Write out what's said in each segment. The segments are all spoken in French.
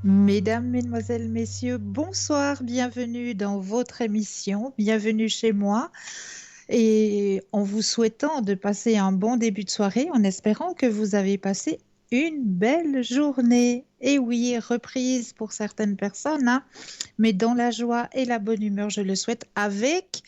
Mesdames, Mesdemoiselles, Messieurs, bonsoir, bienvenue dans votre émission, bienvenue chez moi et en vous souhaitant de passer un bon début de soirée, en espérant que vous avez passé une belle journée. Et oui, reprise pour certaines personnes, hein, mais dans la joie et la bonne humeur, je le souhaite, avec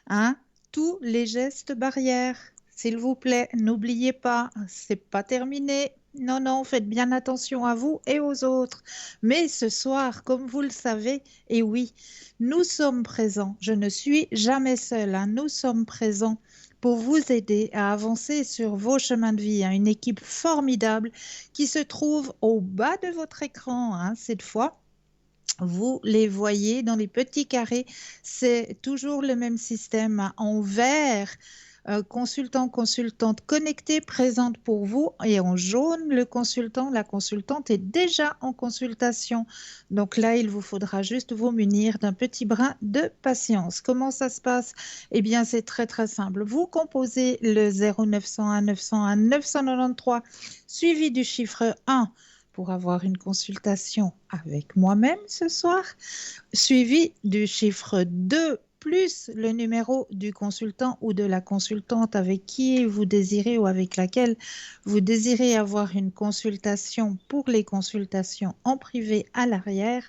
hein, tous les gestes barrières. S'il vous plaît, n'oubliez pas, c'est pas terminé. Non, non, faites bien attention à vous et aux autres. Mais ce soir, comme vous le savez, et oui, nous sommes présents. Je ne suis jamais seule, hein. Nous sommes présents pour vous aider à avancer sur vos chemins de vie, hein. Une équipe formidable qui se trouve au bas de votre écran, hein, cette fois. Vous les voyez dans les petits carrés, c'est toujours le même système, hein, en vert. Consultant, consultante connectée, présente pour vous, et en jaune, le consultant, la consultante est déjà en consultation. Donc là, il vous faudra juste vous munir d'un petit brin de patience. Comment ça se passe? Eh bien, c'est très très simple. Vous composez le 0901 901 993 suivi du chiffre 1 pour avoir une consultation avec moi-même ce soir, suivi du chiffre 2 plus le numéro du consultant ou de la consultante avec qui vous désirez ou avec laquelle vous désirez avoir une consultation pour les consultations en privé à l'arrière.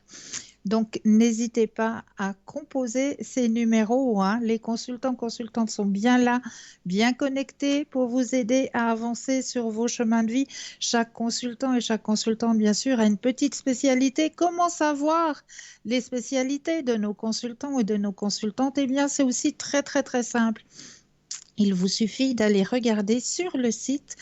Donc, n'hésitez pas à composer ces numéros, hein. Les consultants, consultantes sont bien là, bien connectés pour vous aider à avancer sur vos chemins de vie. Chaque consultant et chaque consultante, bien sûr, a une petite spécialité. Comment savoir les spécialités de nos consultants et de nos consultantes? Eh bien, c'est aussi très, très, très simple. Il vous suffit d'aller regarder sur le site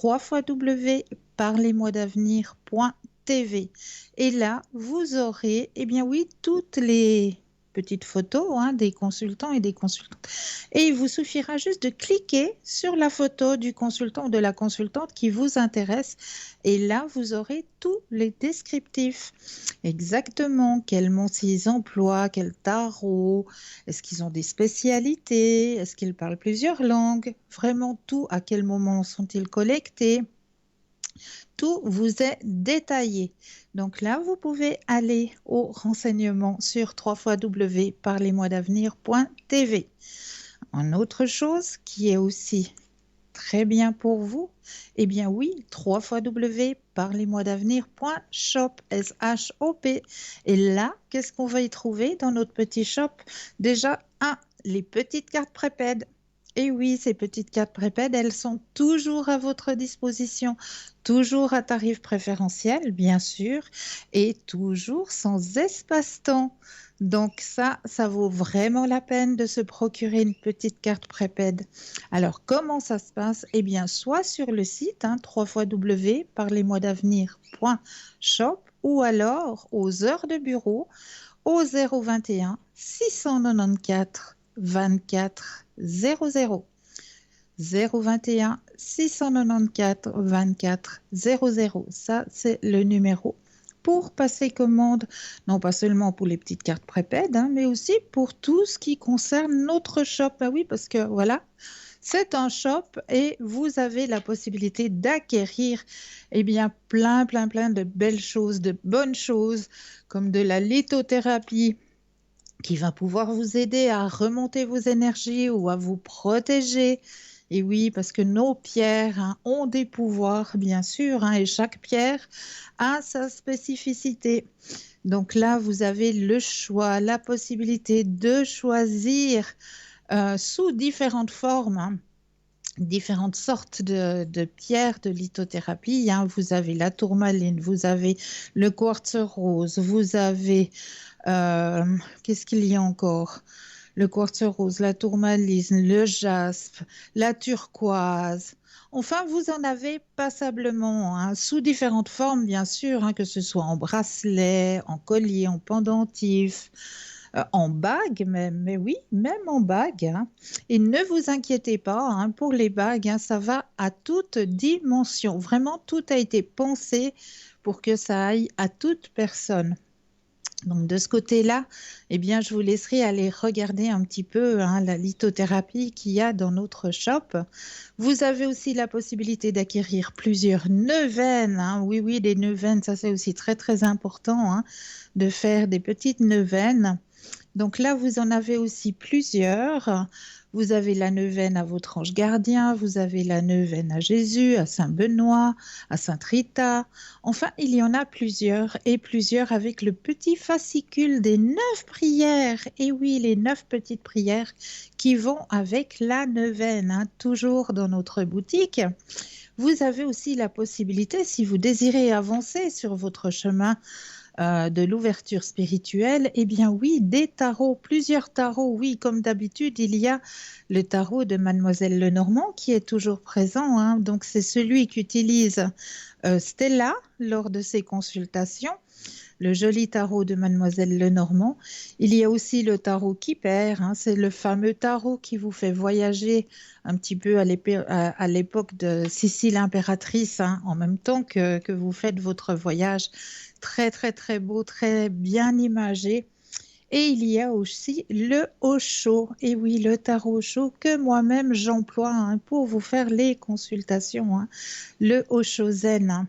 www.parlez-moi-d'avenir.tv. Et là, vous aurez, eh bien oui, toutes les petites photos, hein, des consultants et des consultantes. Et il vous suffira juste de cliquer sur la photo du consultant ou de la consultante qui vous intéresse. Et là, vous aurez tous les descriptifs. Exactement, quels mots ils emploient, quel tarot, est-ce qu'ils ont des spécialités, est-ce qu'ils parlent plusieurs langues, vraiment tout, à quel moment sont-ils collectés, tout vous est détaillé. Donc là, vous pouvez aller aux renseignements sur www.parlez-moi-d'avenir.tv. Une autre chose qui est aussi très bien pour vous, eh bien oui, www.parlez-moi-d'avenir.shop, S-H-O-P. Et là, qu'est-ce qu'on va y trouver dans notre petit shop? Déjà, les petites cartes prépèdes. Et oui, ces petites cartes prépèdes, elles sont toujours à votre disposition, toujours à tarif préférentiel, bien sûr, et toujours sans espace-temps. Donc ça vaut vraiment la peine de se procurer une petite carte prépède. Alors, comment ça se passe? Eh bien, soit sur le site, hein, www.parlez-moi-d'avenir.shop, ou alors aux heures de bureau au 021 694 24 00. 021 694 24 00. Ça, c'est le numéro pour passer commande, non pas seulement pour les petites cartes prépèdes, hein, mais aussi pour tout ce qui concerne notre shop. Ah oui, parce que voilà, c'est un shop et vous avez la possibilité d'acquérir eh bien, plein, plein, plein de belles choses, de bonnes choses, comme de la lithothérapie qui va pouvoir vous aider à remonter vos énergies ou à vous protéger. Et oui, parce que nos pierres, hein, ont des pouvoirs, bien sûr, hein, et chaque pierre a sa spécificité. Donc là, vous avez le choix, la possibilité de choisir sous différentes formes, hein, différentes sortes de pierres de lithothérapie, hein. Vous avez la tourmaline, vous avez le quartz rose, vous avez, euh, qu'est-ce qu'il y a encore? Le quartz rose, la tourmaline, le jaspe, la turquoise. Enfin, vous en avez passablement, hein, sous différentes formes, bien sûr, hein, que ce soit en bracelet, en collier, en pendentif, en bague même, mais oui, même en bague, hein. Et ne vous inquiétez pas, hein, pour les bagues, hein, ça va à toute dimension. Vraiment, tout a été pensé pour que ça aille à toute personne. Donc de ce côté-là, eh bien, je vous laisserai aller regarder un petit peu hein, la lithothérapie qu'il y a dans notre shop. Vous avez aussi la possibilité d'acquérir plusieurs neuvaines. Hein. Oui, oui, les neuvaines, ça c'est aussi très très important hein, de faire des petites neuvaines. Donc là, vous en avez aussi plusieurs. Vous avez la neuvaine à votre ange gardien, vous avez la neuvaine à Jésus, à Saint Benoît, à Sainte Rita. Enfin, il y en a plusieurs et plusieurs avec le petit fascicule des 9 prières. Et oui, les 9 petites prières qui vont avec la neuvaine, hein, toujours dans notre boutique. Vous avez aussi la possibilité, si vous désirez avancer sur votre chemin, de l'ouverture spirituelle, eh bien oui, des tarots, plusieurs tarots, oui, comme d'habitude, il y a le tarot de Mademoiselle Lenormand qui est toujours présent, hein. Donc c'est celui qu'utilise Stella lors de ses consultations, le joli tarot de Mademoiselle Lenormand. Il y a aussi le tarot qui perd, hein, c'est le fameux tarot qui vous fait voyager un petit peu à l'époque de Sicile impératrice, hein, en même temps que vous faites votre voyage. Très, très, très beau, très bien imagé. Et il y a aussi le Osho. Et oui, le tarot Osho que moi-même j'emploie hein, pour vous faire les consultations. Hein. Le Osho Zen. Hein,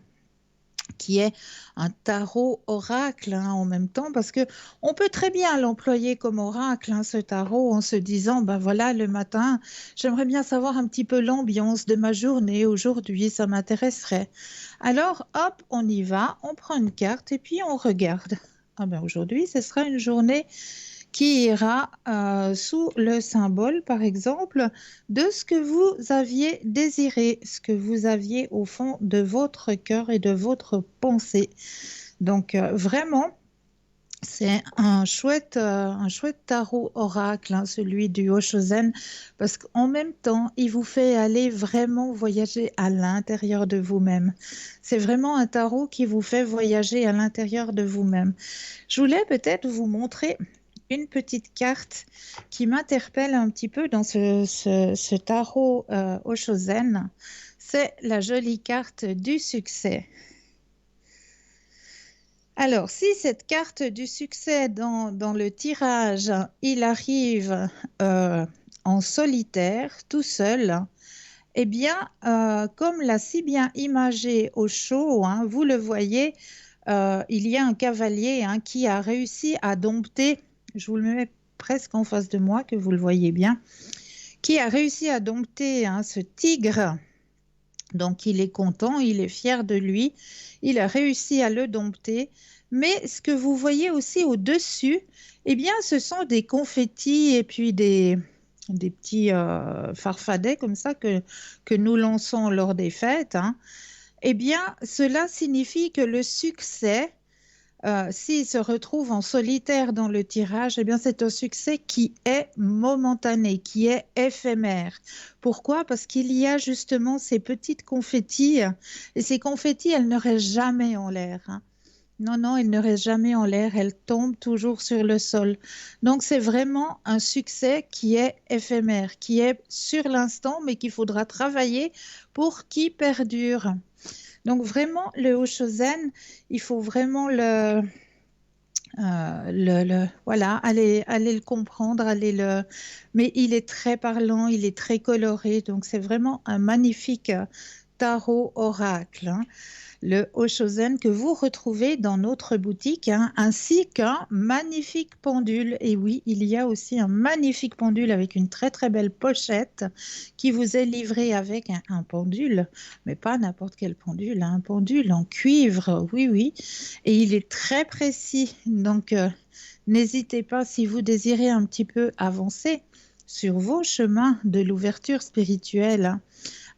qui est un tarot oracle hein, en même temps, parce que on peut très bien l'employer comme oracle, hein, ce tarot, en se disant, ben voilà, le matin, j'aimerais bien savoir un petit peu l'ambiance de ma journée aujourd'hui, ça m'intéresserait. Alors, hop, on y va, on prend une carte et puis on regarde. Ah ben aujourd'hui, ce sera une journée qui ira sous le symbole, par exemple, de ce que vous aviez désiré, ce que vous aviez au fond de votre cœur et de votre pensée. Donc, vraiment, c'est un chouette tarot oracle, hein, celui du Oshozen, parce qu'en même temps, il vous fait aller vraiment voyager à l'intérieur de vous-même. C'est vraiment un tarot qui vous fait voyager à l'intérieur de vous-même. Je voulais peut-être vous montrer une petite carte qui m'interpelle un petit peu dans ce tarot Oshozen. C'est la jolie carte du succès. Alors, si cette carte du succès dans le tirage, il arrive en solitaire, tout seul, eh bien, comme l'a si bien imagé Osho, hein, vous le voyez, il y a un cavalier hein, qui a réussi à dompter, je vous le mets presque en face de moi, que vous le voyez bien, qui a réussi à dompter hein, ce tigre. Donc, il est content, il est fier de lui, il a réussi à le dompter. Mais ce que vous voyez aussi au-dessus, eh bien, ce sont des confettis et puis des petits farfadets comme ça que nous lançons lors des fêtes. Hein. Eh bien, cela signifie que le succès, s'il se retrouve en solitaire dans le tirage, eh bien, c'est un succès qui est momentané, qui est éphémère. Pourquoi? Parce qu'il y a justement ces petites confettis, et ces confettis, elles ne restent jamais en l'air. Hein. Non, non, elles ne restent jamais en l'air, elles tombent toujours sur le sol. Donc, c'est vraiment un succès qui est éphémère, qui est sur l'instant, mais qu'il faudra travailler pour qu'il perdure. Donc vraiment, le Oshozen, il faut vraiment voilà, aller le comprendre, mais il est très parlant, il est très coloré, donc c'est vraiment un magnifique tarot oracle. Hein. Le Oshozen que vous retrouvez dans notre boutique, hein, ainsi qu'un magnifique pendule. Et oui, il y a aussi un magnifique pendule avec une très très belle pochette qui vous est livré avec un pendule, mais pas n'importe quel pendule, hein, un pendule en cuivre, oui, oui. Et il est très précis, donc n'hésitez pas si vous désirez un petit peu avancer sur vos chemins de l'ouverture spirituelle, hein,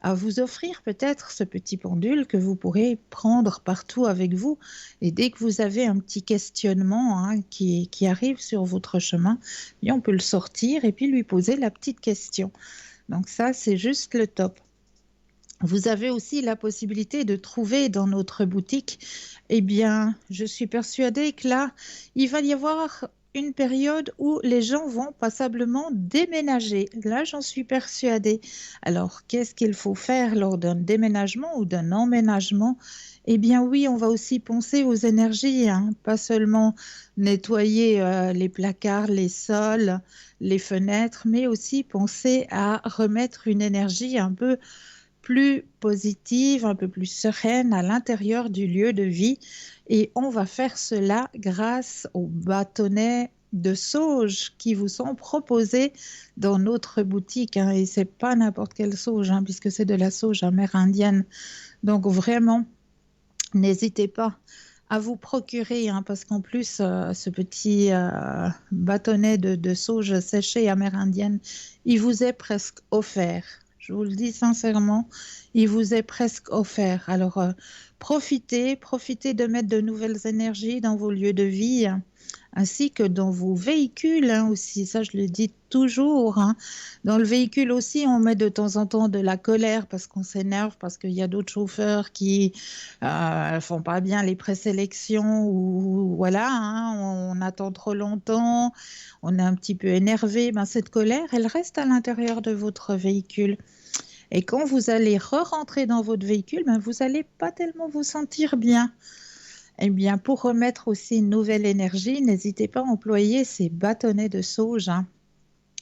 à vous offrir peut-être ce petit pendule que vous pourrez prendre partout avec vous. Et dès que vous avez un petit questionnement hein, qui arrive sur votre chemin, bien, on peut le sortir et puis lui poser la petite question. Donc ça, c'est juste le top. Vous avez aussi la possibilité de trouver dans notre boutique, eh bien, je suis persuadée que là, il va y avoir une période où les gens vont passablement déménager. Là, j'en suis persuadée. Alors, qu'est-ce qu'il faut faire lors d'un déménagement ou d'un emménagement? Eh bien oui, on va aussi penser aux énergies, hein, pas seulement nettoyer les placards, les sols, les fenêtres, mais aussi penser à remettre une énergie un peu plus positive, un peu plus sereine à l'intérieur du lieu de vie. Et on va faire cela grâce aux bâtonnets de sauge qui vous sont proposés dans notre boutique, hein. Et c'est pas n'importe quelle sauge, hein, puisque c'est de la sauge amérindienne. Donc vraiment, n'hésitez pas à vous procurer, hein, parce qu'en plus, ce petit bâtonnet de sauge séchée amérindienne, il vous est presque offert. Je vous le dis sincèrement, il vous est presque offert. Alors, profitez de mettre de nouvelles énergies dans vos lieux de vie, hein, ainsi que dans vos véhicules, hein, aussi. Ça, je le dis toujours, hein. Dans le véhicule aussi, on met de temps en temps de la colère parce qu'on s'énerve, parce qu'il y a d'autres chauffeurs qui font pas bien les présélections ou voilà, hein, on attend trop longtemps, on est un petit peu énervé. Ben, cette colère, elle reste à l'intérieur de votre véhicule. Et quand vous allez re-rentrer dans votre véhicule, ben, vous n'allez pas tellement vous sentir bien. Eh bien, pour remettre aussi une nouvelle énergie, n'hésitez pas à employer ces bâtonnets de sauge, hein,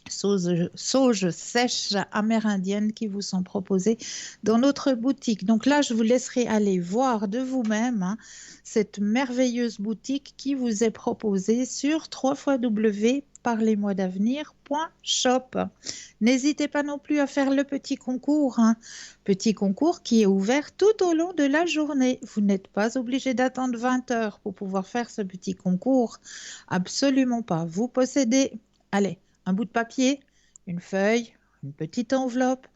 sauge sèche amérindienne qui vous sont proposées dans notre boutique. Donc là, je vous laisserai aller voir de vous-même, hein, cette merveilleuse boutique qui vous est proposée sur www.parlez-moi-d'avenir.shop. N'hésitez pas non plus à faire le petit concours, hein, petit concours qui est ouvert tout au long de la journée. Vous n'êtes pas obligé d'attendre 20 heures pour pouvoir faire ce petit concours. Absolument pas. Vous possédez, allez, un bout de papier, une feuille, une petite enveloppe.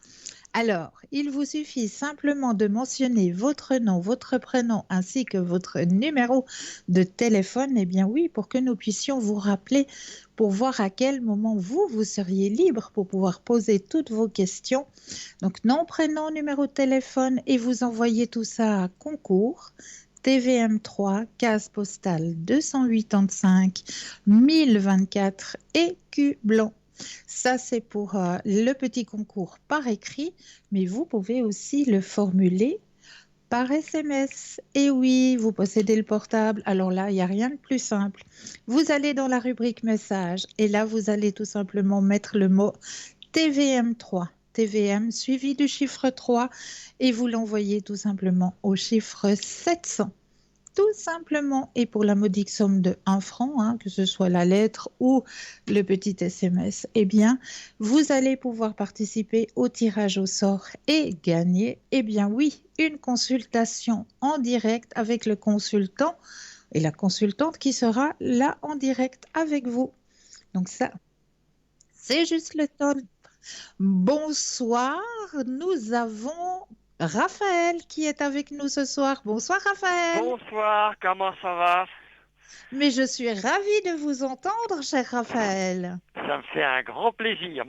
Alors, il vous suffit simplement de mentionner votre nom, votre prénom ainsi que votre numéro de téléphone. Eh bien oui, pour que nous puissions vous rappeler pour voir à quel moment vous seriez libre pour pouvoir poser toutes vos questions. Donc, nom, prénom, numéro de téléphone et vous envoyez tout ça à concours. TVM3, case postale 285 1024 écus blanc. Ça, c'est pour le petit concours par écrit, mais vous pouvez aussi le formuler par SMS. Et oui, vous possédez le portable. Alors là, il n'y a rien de plus simple. Vous allez dans la rubrique message et là, vous allez tout simplement mettre le mot TVM3. TVM suivi du chiffre 3 et vous l'envoyez tout simplement au chiffre 700. Tout simplement, et pour la modique somme de 1 franc, hein, que ce soit la lettre ou le petit SMS, eh bien, vous allez pouvoir participer au tirage au sort et gagner, eh bien oui, une consultation en direct avec le consultant et la consultante qui sera là en direct avec vous. Donc ça, c'est juste le temps. Bonsoir, nous avons Raphaël qui est avec nous ce soir. Bonsoir Raphaël. Bonsoir, comment ça va? Mais je suis ravie de vous entendre, cher Raphaël. Ça me fait un grand plaisir.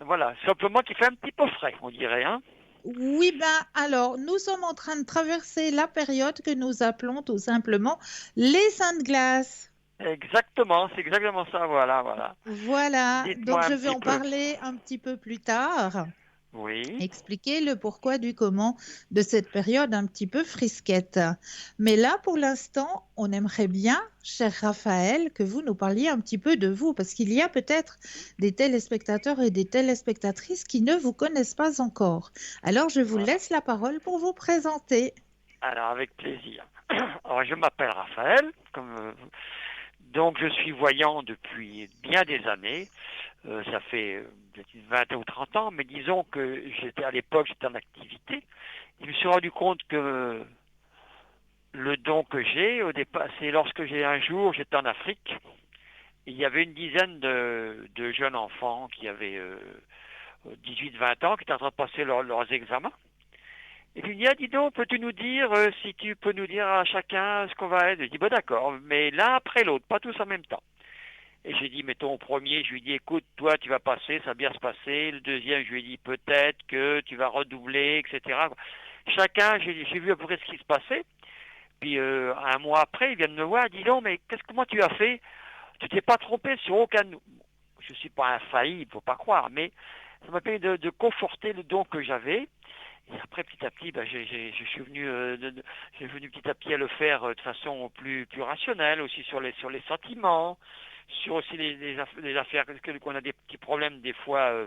Voilà, simplement qu'il fait un petit peu frais, on dirait, hein? Oui, ben alors, nous sommes en train de traverser la période que nous appelons tout simplement les Saintes Glaces. Exactement, c'est exactement ça, voilà, voilà. Voilà, donc Dites-moi je un vais petit en peu. parler un petit peu plus tard. Oui. Expliquer le pourquoi du comment de cette période un petit peu frisquette. Mais là, pour l'instant, on aimerait bien, cher Raphaël, que vous nous parliez un petit peu de vous, parce qu'il y a peut-être des téléspectateurs et des téléspectatrices qui ne vous connaissent pas encore. Alors, je vous Voilà. laisse la parole pour vous présenter. Alors, avec plaisir. Alors, je m'appelle Raphaël, donc je suis voyant depuis bien des années. Ça fait peut-être une vingtaine ou 30 ans, mais disons que à l'époque, j'étais en activité. Je me suis rendu compte que le don que j'ai, au départ, c'est lorsque un jour, j'étais en Afrique, il y avait une dizaine de jeunes enfants qui avaient 18-20 ans, qui étaient en train de passer leurs examens. Et puis il me dit, ah, dis donc, peux-tu nous dire, si tu peux nous dire à chacun ce qu'on va être? Je dis, bah d'accord, mais l'un après l'autre, pas tous en même temps. Et j'ai dit, mettons, au premier, je lui ai dit, écoute, toi, tu vas passer, ça va bien se passer. Le deuxième, je lui ai dit, peut-être que tu vas redoubler, etc. Chacun, j'ai vu à peu près ce qui se passait. Puis un mois après, ils viennent me voir, dis donc, mais comment tu as fait? tu t'es pas trompé sur aucun... Je suis pas infaillible, faut pas croire, mais ça m'a permis de conforter le don que j'avais. Et après, petit à petit, ben, je suis venu, j'ai venu petit à petit à le faire de façon plus rationnelle, aussi sur les sentiments, sur aussi les affaires, qu'on a des petits problèmes des fois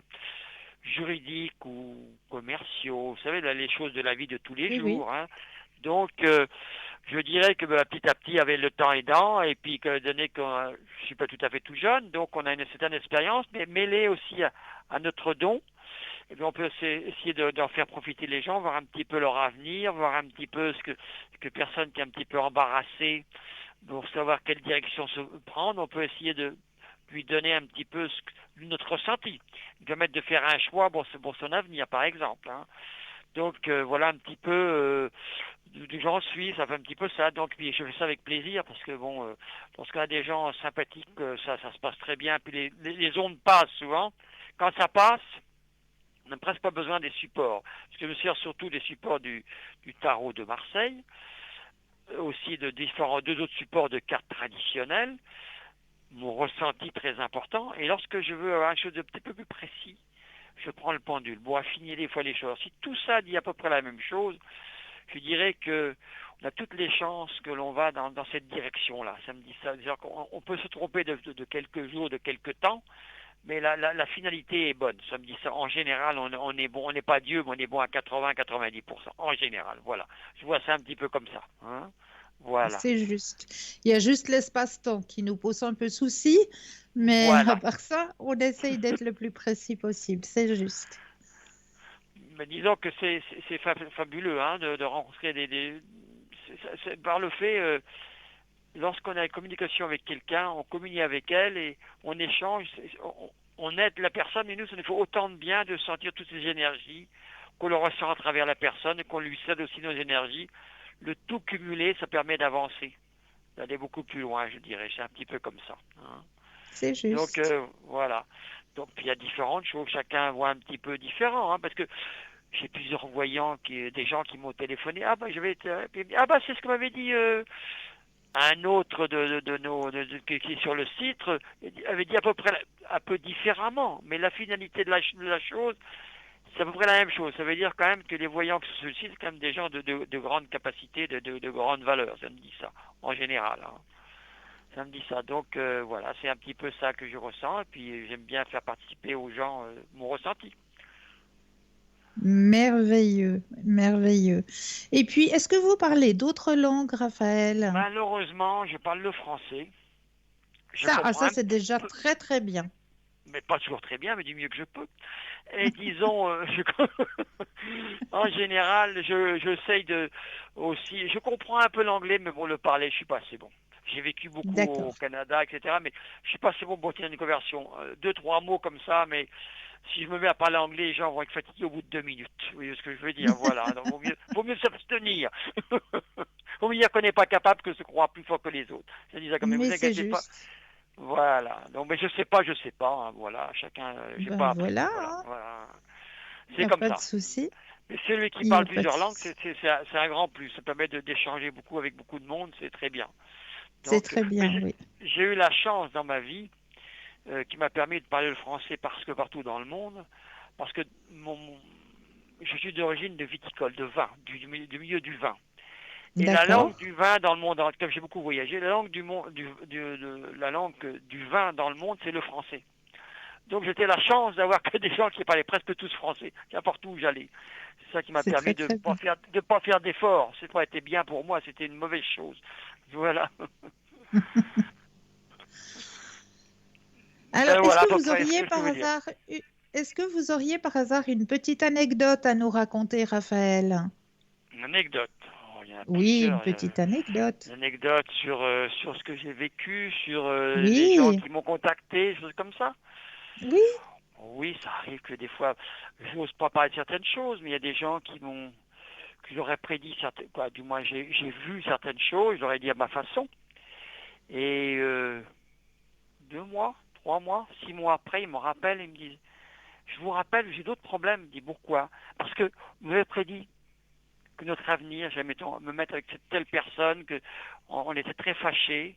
juridiques ou commerciaux, vous savez, là, les choses de la vie de tous les Oui, oui. jours. Hein. Donc, je dirais que ben, petit à petit, avec le temps aidant, et puis que donné que je suis pas tout à fait tout jeune, donc on a une certaine expérience, mais mêlée aussi à notre don. Et bien on peut essayer d'en faire profiter les gens, voir un petit peu leur avenir, voir un petit peu ce que personne qui est un petit peu embarrassée pour savoir quelle direction se prendre. On peut essayer de lui donner un petit peu notre ressenti, lui permettre de faire un choix pour son avenir, par exemple. Hein. Donc voilà un petit peu d'où j'en suis, ça fait un petit peu ça. Donc puis, je fais ça avec plaisir parce que bon, lorsqu'on a des gens sympathiques, ça se passe très bien. Puis les ondes passent souvent. Quand ça passe, on n'a presque pas besoin des supports. Parce que je me sers surtout des supports du tarot de Marseille, aussi de deux autres supports de cartes traditionnelles, mon ressenti très important. Et lorsque je veux avoir quelque chose de petit peu plus précis, je prends le pendule. Bon, affiner des fois les choses. Si tout ça dit à peu près la même chose, je dirais que on a toutes les chances que l'on va dans cette direction-là. Ça me dit ça. C'est-à-dire qu'on peut se tromper de quelques jours, de quelques temps, mais la finalité est bonne. Ça me dit ça. En général, on est bon. On n'est pas Dieu, mais on est bon à 80-90%. En général, voilà. Je vois ça un petit peu comme ça. Hein. Voilà. C'est juste. Il y a juste l'espace-temps qui nous pose un peu souci, mais à Voilà. part ça, on essaye d'être le plus précis possible. C'est juste. Mais disons que c'est fabuleux hein, de rencontrer par le fait, lorsqu'on a une communication avec quelqu'un, on communie avec elle et on échange, on aide la personne et nous, ça nous fait autant de bien de sentir toutes ces énergies, qu'on le ressent à travers la personne et qu'on lui cède aussi nos énergies. Le tout cumulé, ça permet d'avancer, d'aller beaucoup plus loin, je dirais. C'est un petit peu comme ça. Hein. C'est Donc juste. voilà. Donc il y a différentes choses, chacun voit un petit peu différent, hein, parce que j'ai plusieurs voyants, des gens qui m'ont téléphoné. Ah bah je vais ah bah c'est ce que m'avait dit un autre qui est sur le site, avait dit à peu près un peu différemment, mais la finalité de la chose, c'est à peu près la même chose. Ça veut dire quand même que les voyants qui sont sur le site, c'est quand même des gens de grande capacité, de grande valeur. Ça me dit ça en général. Hein. Ça me dit ça. Donc voilà, c'est un petit peu ça que je ressens. Et puis j'aime bien faire participer aux gens mon ressenti. Merveilleux, merveilleux. Et puis, est-ce que vous parlez d'autres langues, Raphaël? Malheureusement, je parle le français. Je Ça, ah, comprends ça, un c'est petit déjà peu, très, très bien. mais pas toujours très bien, mais du mieux que je peux. Et disons, en général, j'essaye de aussi, je comprends un peu l'anglais, mais pour le parler, je suis pas assez bon. J'ai vécu beaucoup au D'accord. Canada, etc., mais je suis pas assez bon pour tenir une conversion. Deux, trois mots comme ça, mais si je me mets à parler anglais, les gens vont être fatigués au bout de 2 minutes. Vous voyez ce que je veux dire? Voilà. Donc, vaut mieux s'abstenir. Vaut mieux dire qu'on n'est pas capable que de se croire plus fort que les autres. Je dis ça comme, mais vous Mais c'est inquiétez pas. juste. Voilà. Donc, mais je sais pas. Hein, voilà. Chacun, j'ai Ben pas appris. voilà, Voilà. hein. Voilà. Il n'y C'est a comme pas de ça. souci. Mais celui qui Il n'y parle a pas de plusieurs langues, souci. c'est un grand plus. Ça permet d'échanger beaucoup avec beaucoup de monde. C'est très bien. C'est Donc, très mais bien, oui. j'ai eu la chance dans ma vie qui m'a permis de parler le français parce que partout dans le monde, parce que je suis d'origine de viticole, de vin, du milieu du vin. Et la D'accord. langue du vin dans le monde, comme j'ai beaucoup voyagé, la langue la langue du vin dans le monde, c'est le français. Donc j'étais la chance d'avoir que des gens qui parlaient presque tous français, n'importe où j'allais. C'est ça qui m'a C'est très, permis de très bien. de pas faire d'efforts. C'est pas été bien pour moi, c'était une mauvaise chose. Voilà. Alors, est-ce Voilà à que peu vous près ce auriez que je par pouvais dire. hasard, est-ce que vous auriez par hasard une petite anecdote à nous raconter, Raphaël? Une anecdote. Oh, il y en a Oui, une plusieurs. petite anecdote. Une anecdote sur ce que j'ai vécu, sur les gens Oui, qui m'ont contacté, des choses comme ça. oui, Oui, ça arrive que des fois, je n'ose pas parler de certaines choses, mais il y a des gens que j'aurais prédit certaines, quoi, du moins j'ai vu certaines choses, j'aurais dit à ma façon. Et 2 mois, 3 mois, 6 mois après, ils me rappellent, ils me disent, je vous rappelle, j'ai d'autres problèmes. Je dis, pourquoi? Parce que vous avez prédit que notre avenir, j'allais me mettre avec cette telle personne, que on était très fâchés.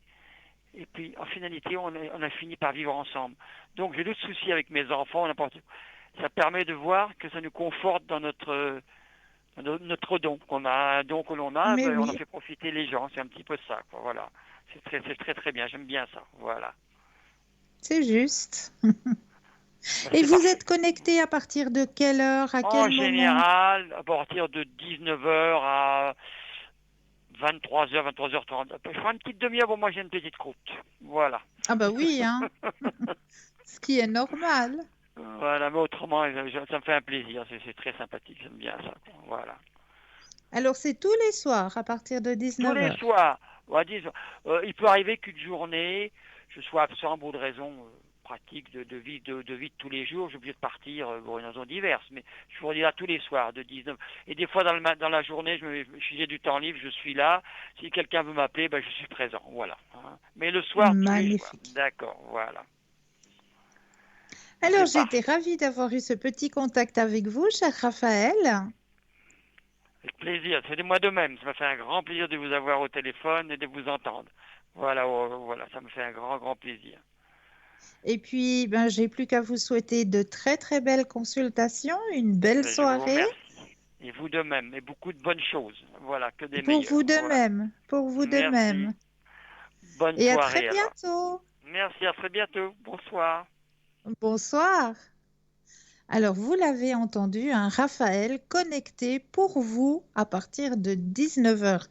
Et puis, en finalité, on a fini par vivre ensemble. Donc, j'ai d'autres soucis avec mes enfants. Ça permet de voir que ça nous conforte dans notre don. Qu'on a un don que l'on a, Mais ben, on en oui, fait profiter les gens. C'est un petit peu ça, quoi. Voilà. C'est très, très bien. J'aime bien ça. Voilà. c'est juste. Ben, Et c'est vous parfait. êtes connecté à partir de quelle heure, à En quel moment? général, à partir de 19 heures à 23 h, 23 h 30. Je ferai une petite demi-heure. Bon, moi, j'ai une petite croûte. Voilà. Ah bah oui, hein, ce qui est normal. Voilà, mais autrement, ça me fait un plaisir. C'est très sympathique. J'aime bien ça, quoi. Voilà. Alors c'est tous les soirs à partir de Tous 19 les heures. soirs, disons, il peut arriver qu'une journée, je sois absent pour des raisons pratiques de vie de tous les jours. J'ai obligé de partir pour une raison diverse, mais je vous dis là tous les soirs de 19. Et des fois dans la journée, si j'ai du temps libre, je suis là. Si quelqu'un veut m'appeler, ben, je suis présent. Voilà. Hein. Mais le soir, tous les soirs. Magnifique. D'accord, voilà. Alors C'est j'étais parfait. ravie d'avoir eu ce petit contact avec vous, cher Raphaël. Avec plaisir. C'est de moi de même. Ça m'a fait un grand plaisir de vous avoir au téléphone et de vous entendre. Voilà, voilà, ça me fait un grand, grand plaisir. Et puis, ben, j'ai plus qu'à vous souhaiter de très très belles consultations, une belle Je vous soirée. remercie. Et vous de même. Et beaucoup de bonnes choses. Voilà, que des Pour vous meilleures. de Voilà. même, pour vous de Merci. même. Bonne Et à très soirée alors. bientôt. Merci, à très bientôt. Bonsoir. Bonsoir. Alors, vous l'avez entendu, un Raphaël connecté pour vous à partir de 19 heures.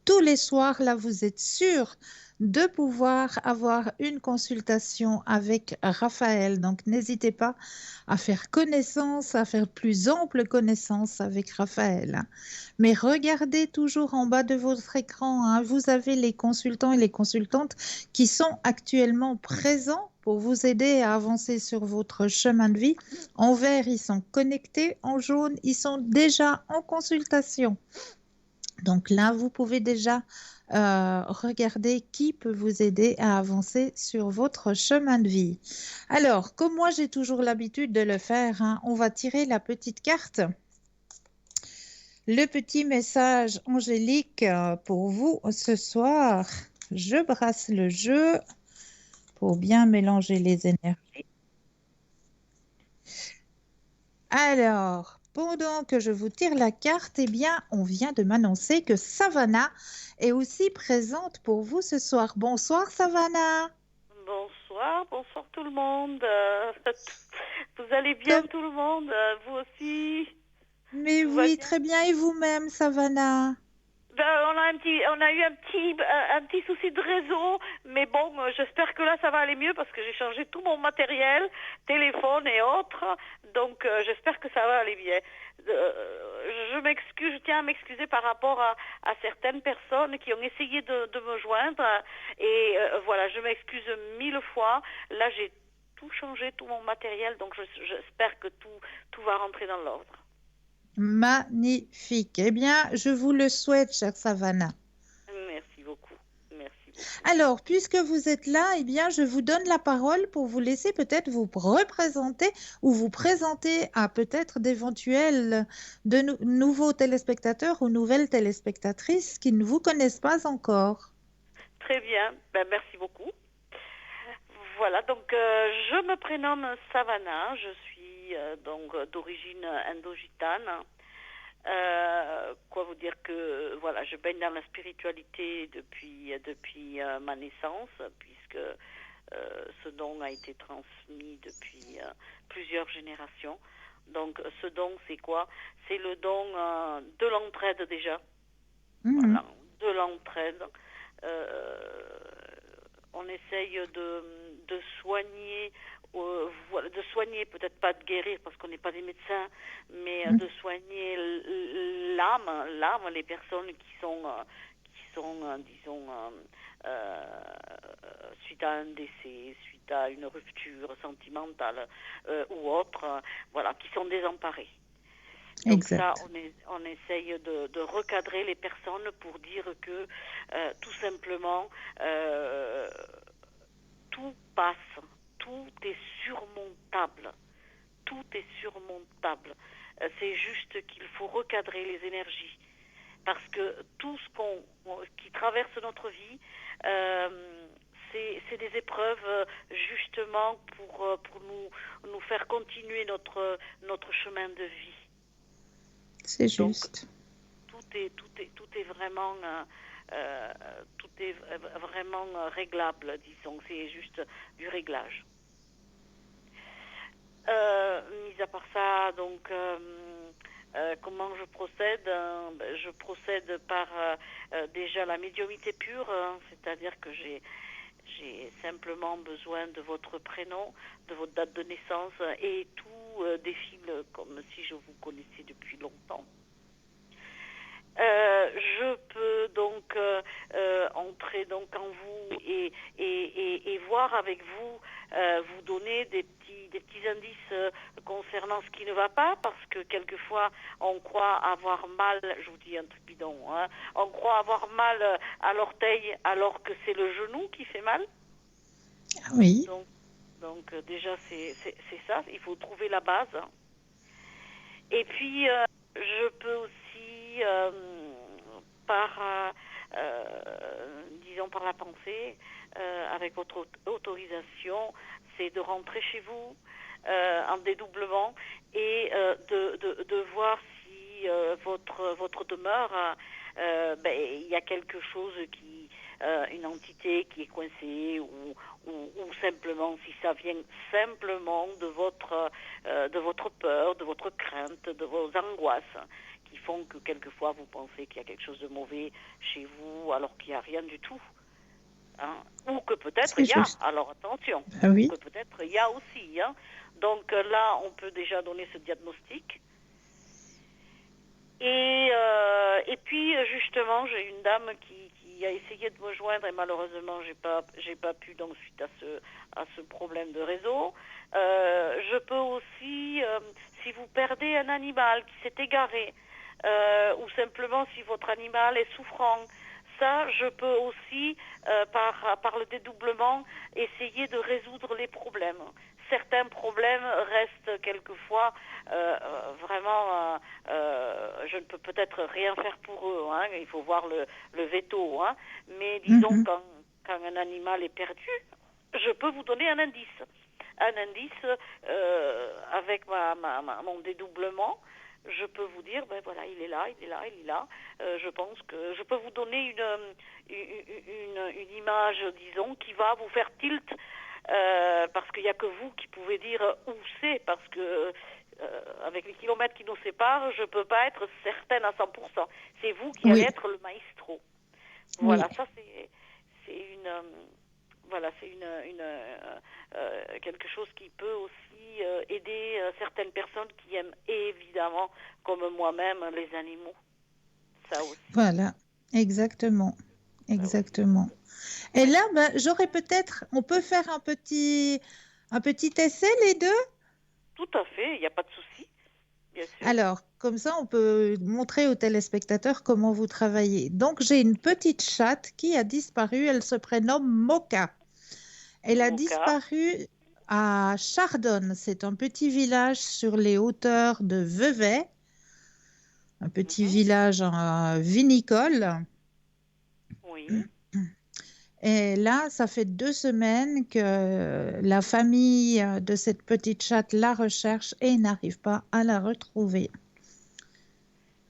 Tous les soirs, là, vous êtes sûr de pouvoir avoir une consultation avec Raphaël. Donc, n'hésitez pas à faire connaissance, à faire plus ample connaissance avec Raphaël. Mais regardez toujours en bas de votre écran, hein, vous avez les consultants et les consultantes qui sont actuellement présents pour vous aider à avancer sur votre chemin de vie. En vert, ils sont connectés. En jaune, ils sont déjà en consultation. Donc là, vous pouvez déjà regarder qui peut vous aider à avancer sur votre chemin de vie. Alors, comme moi, j'ai toujours l'habitude de le faire, hein, on va tirer la petite carte. Le petit message angélique pour vous ce soir. Je brasse le jeu pour bien mélanger les énergies. Alors, pendant que je vous tire la carte, eh bien, on vient de m'annoncer que Savannah est aussi présente pour vous ce soir. Bonsoir, Savannah. Bonsoir, bonsoir tout le monde. Vous allez bien Comme... tout le monde, vous aussi, Mais tout va oui, bien. très bien. Et vous-même, Savannah? Ben, on a eu un petit souci de réseau, mais bon, j'espère que là ça va aller mieux parce que j'ai changé tout mon matériel, téléphone et autres, donc j'espère que ça va aller bien. Je m'excuse, je tiens à m'excuser par rapport à certaines personnes qui ont essayé de me joindre et voilà, je m'excuse 1000 fois. Là, j'ai tout changé, tout mon matériel, donc j'espère que tout va rentrer dans l'ordre. Magnifique. Eh bien, je vous le souhaite, chère Savannah. Merci beaucoup, merci beaucoup. Alors, puisque vous êtes là, eh bien, je vous donne la parole pour vous laisser peut-être vous représenter ou vous présenter à peut-être d'éventuels nouveaux téléspectateurs ou nouvelles téléspectatrices qui ne vous connaissent pas encore. Très bien, ben, merci beaucoup. Voilà, donc je me prénomme Savannah, je suis donc d'origine indo-gitane. Quoi vous dire que voilà, je baigne dans la spiritualité depuis ma naissance, puisque ce don a été transmis depuis plusieurs générations. Donc ce don, c'est quoi? C'est le don de l'entraide déjà. Mhm. Voilà, de l'entraide. Euh, on essaye de soigner, voilà, de soigner, peut-être pas de guérir parce qu'on n'est pas des médecins, mais Mhm. de soigner l'âme, les personnes qui sont disons, suite à un décès, suite à une rupture sentimentale ou autre, voilà, qui sont désemparées. Donc ça, Exact. on essaye de recadrer les personnes pour dire que tout simplement, tout passe, tout est surmontable, tout est surmontable. C'est juste qu'il faut recadrer les énergies parce que tout ce qui traverse notre vie, c'est des épreuves justement pour nous faire continuer notre chemin de vie. C'est Donc juste. tout est vraiment réglable, disons. C'est juste du réglage. Mis à part ça, donc comment je procède? Je procède par déjà la médiumnité pure, c'est-à-dire que j'ai simplement besoin de votre prénom, de votre date de naissance et tout défile comme si je vous connaissais depuis longtemps. Je peux donc entrer donc en vous et voir avec vous, vous donner des petits indices concernant ce qui ne va pas, parce que quelquefois on croit avoir mal, je vous dis un truc bidon, on croit avoir mal à l'orteil alors que c'est le genou qui fait mal. Ah oui. Donc déjà c'est ça, il faut trouver la base. Et puis je peux aussi disons par la pensée, avec votre autorisation, c'est de rentrer chez vous en dédoublement et de voir si votre demeure, il y a quelque chose une entité qui est coincée ou simplement si ça vient simplement de votre peur, de votre crainte, de vos angoisses qui font que quelquefois vous pensez qu'il y a quelque chose de mauvais chez vous alors qu'il n'y a rien du tout. Ou que peut-être il y a, alors attention, oui. que peut-être il y a aussi. Donc là, on peut déjà donner ce diagnostic. Et puis justement, j'ai une dame qui a essayé de me joindre et malheureusement j'ai pas pu, donc suite à ce problème de réseau. Je peux aussi, si vous perdez un animal qui s'est égaré, ou simplement si votre animal est souffrant, ça je peux aussi par le dédoublement essayer de résoudre les problèmes. Certains problèmes restent quelquefois vraiment, je ne peux peut-être rien faire pour eux, il faut voir le veto, mais disons quand un animal est perdu, je peux vous donner un indice. Un indice avec mon dédoublement, je peux vous dire, voilà, il est là. Je pense que je peux vous donner une image, disons, qui va vous faire tilt, parce qu'il n'y a que vous qui pouvez dire où c'est, parce que avec les kilomètres qui nous séparent, je ne peux pas être certaine à 100%. C'est vous qui allez être le maestro. Voilà, ça c'est une... Voilà, c'est quelque chose qui peut aussi aider certaines personnes qui aiment évidemment, comme moi-même, les animaux. Ça aussi. Voilà, exactement. Exactement. Et là, j'aurais peut-être, on peut faire un petit essai les deux? Tout à fait, il n'y a pas de souci, bien sûr. Alors, comme ça, on peut montrer aux téléspectateurs comment vous travaillez. Donc, j'ai une petite chatte qui a disparu. Elle se prénomme Moka. Elle a disparu à Chardonne. C'est un petit village sur les hauteurs de Vevey, un petit village vinicole. Oui. Et là, ça fait 2 semaines que la famille de cette petite chatte la recherche et n'arrive pas à la retrouver.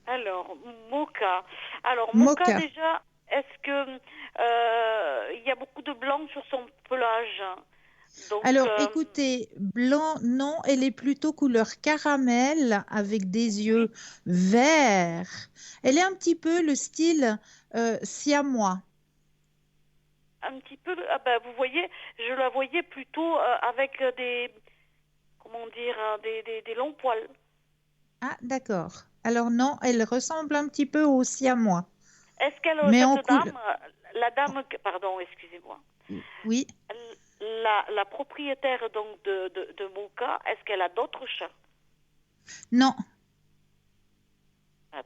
Alors, Moka. Alors, Moka, déjà, est-ce que il y a beaucoup de blanc sur son pelage? Donc, alors, écoutez, blanc, non, elle est plutôt couleur caramel avec des yeux verts. Elle est un petit peu le style siamois. Un petit peu, vous voyez, je la voyais plutôt avec des longs poils. Ah, d'accord. Alors non, elle ressemble un petit peu au siamois. Est-ce qu'elle, cette dame, la dame, pardon, excusez-moi. Oui. La propriétaire donc de Moka, est-ce qu'elle a d'autres chats? Non.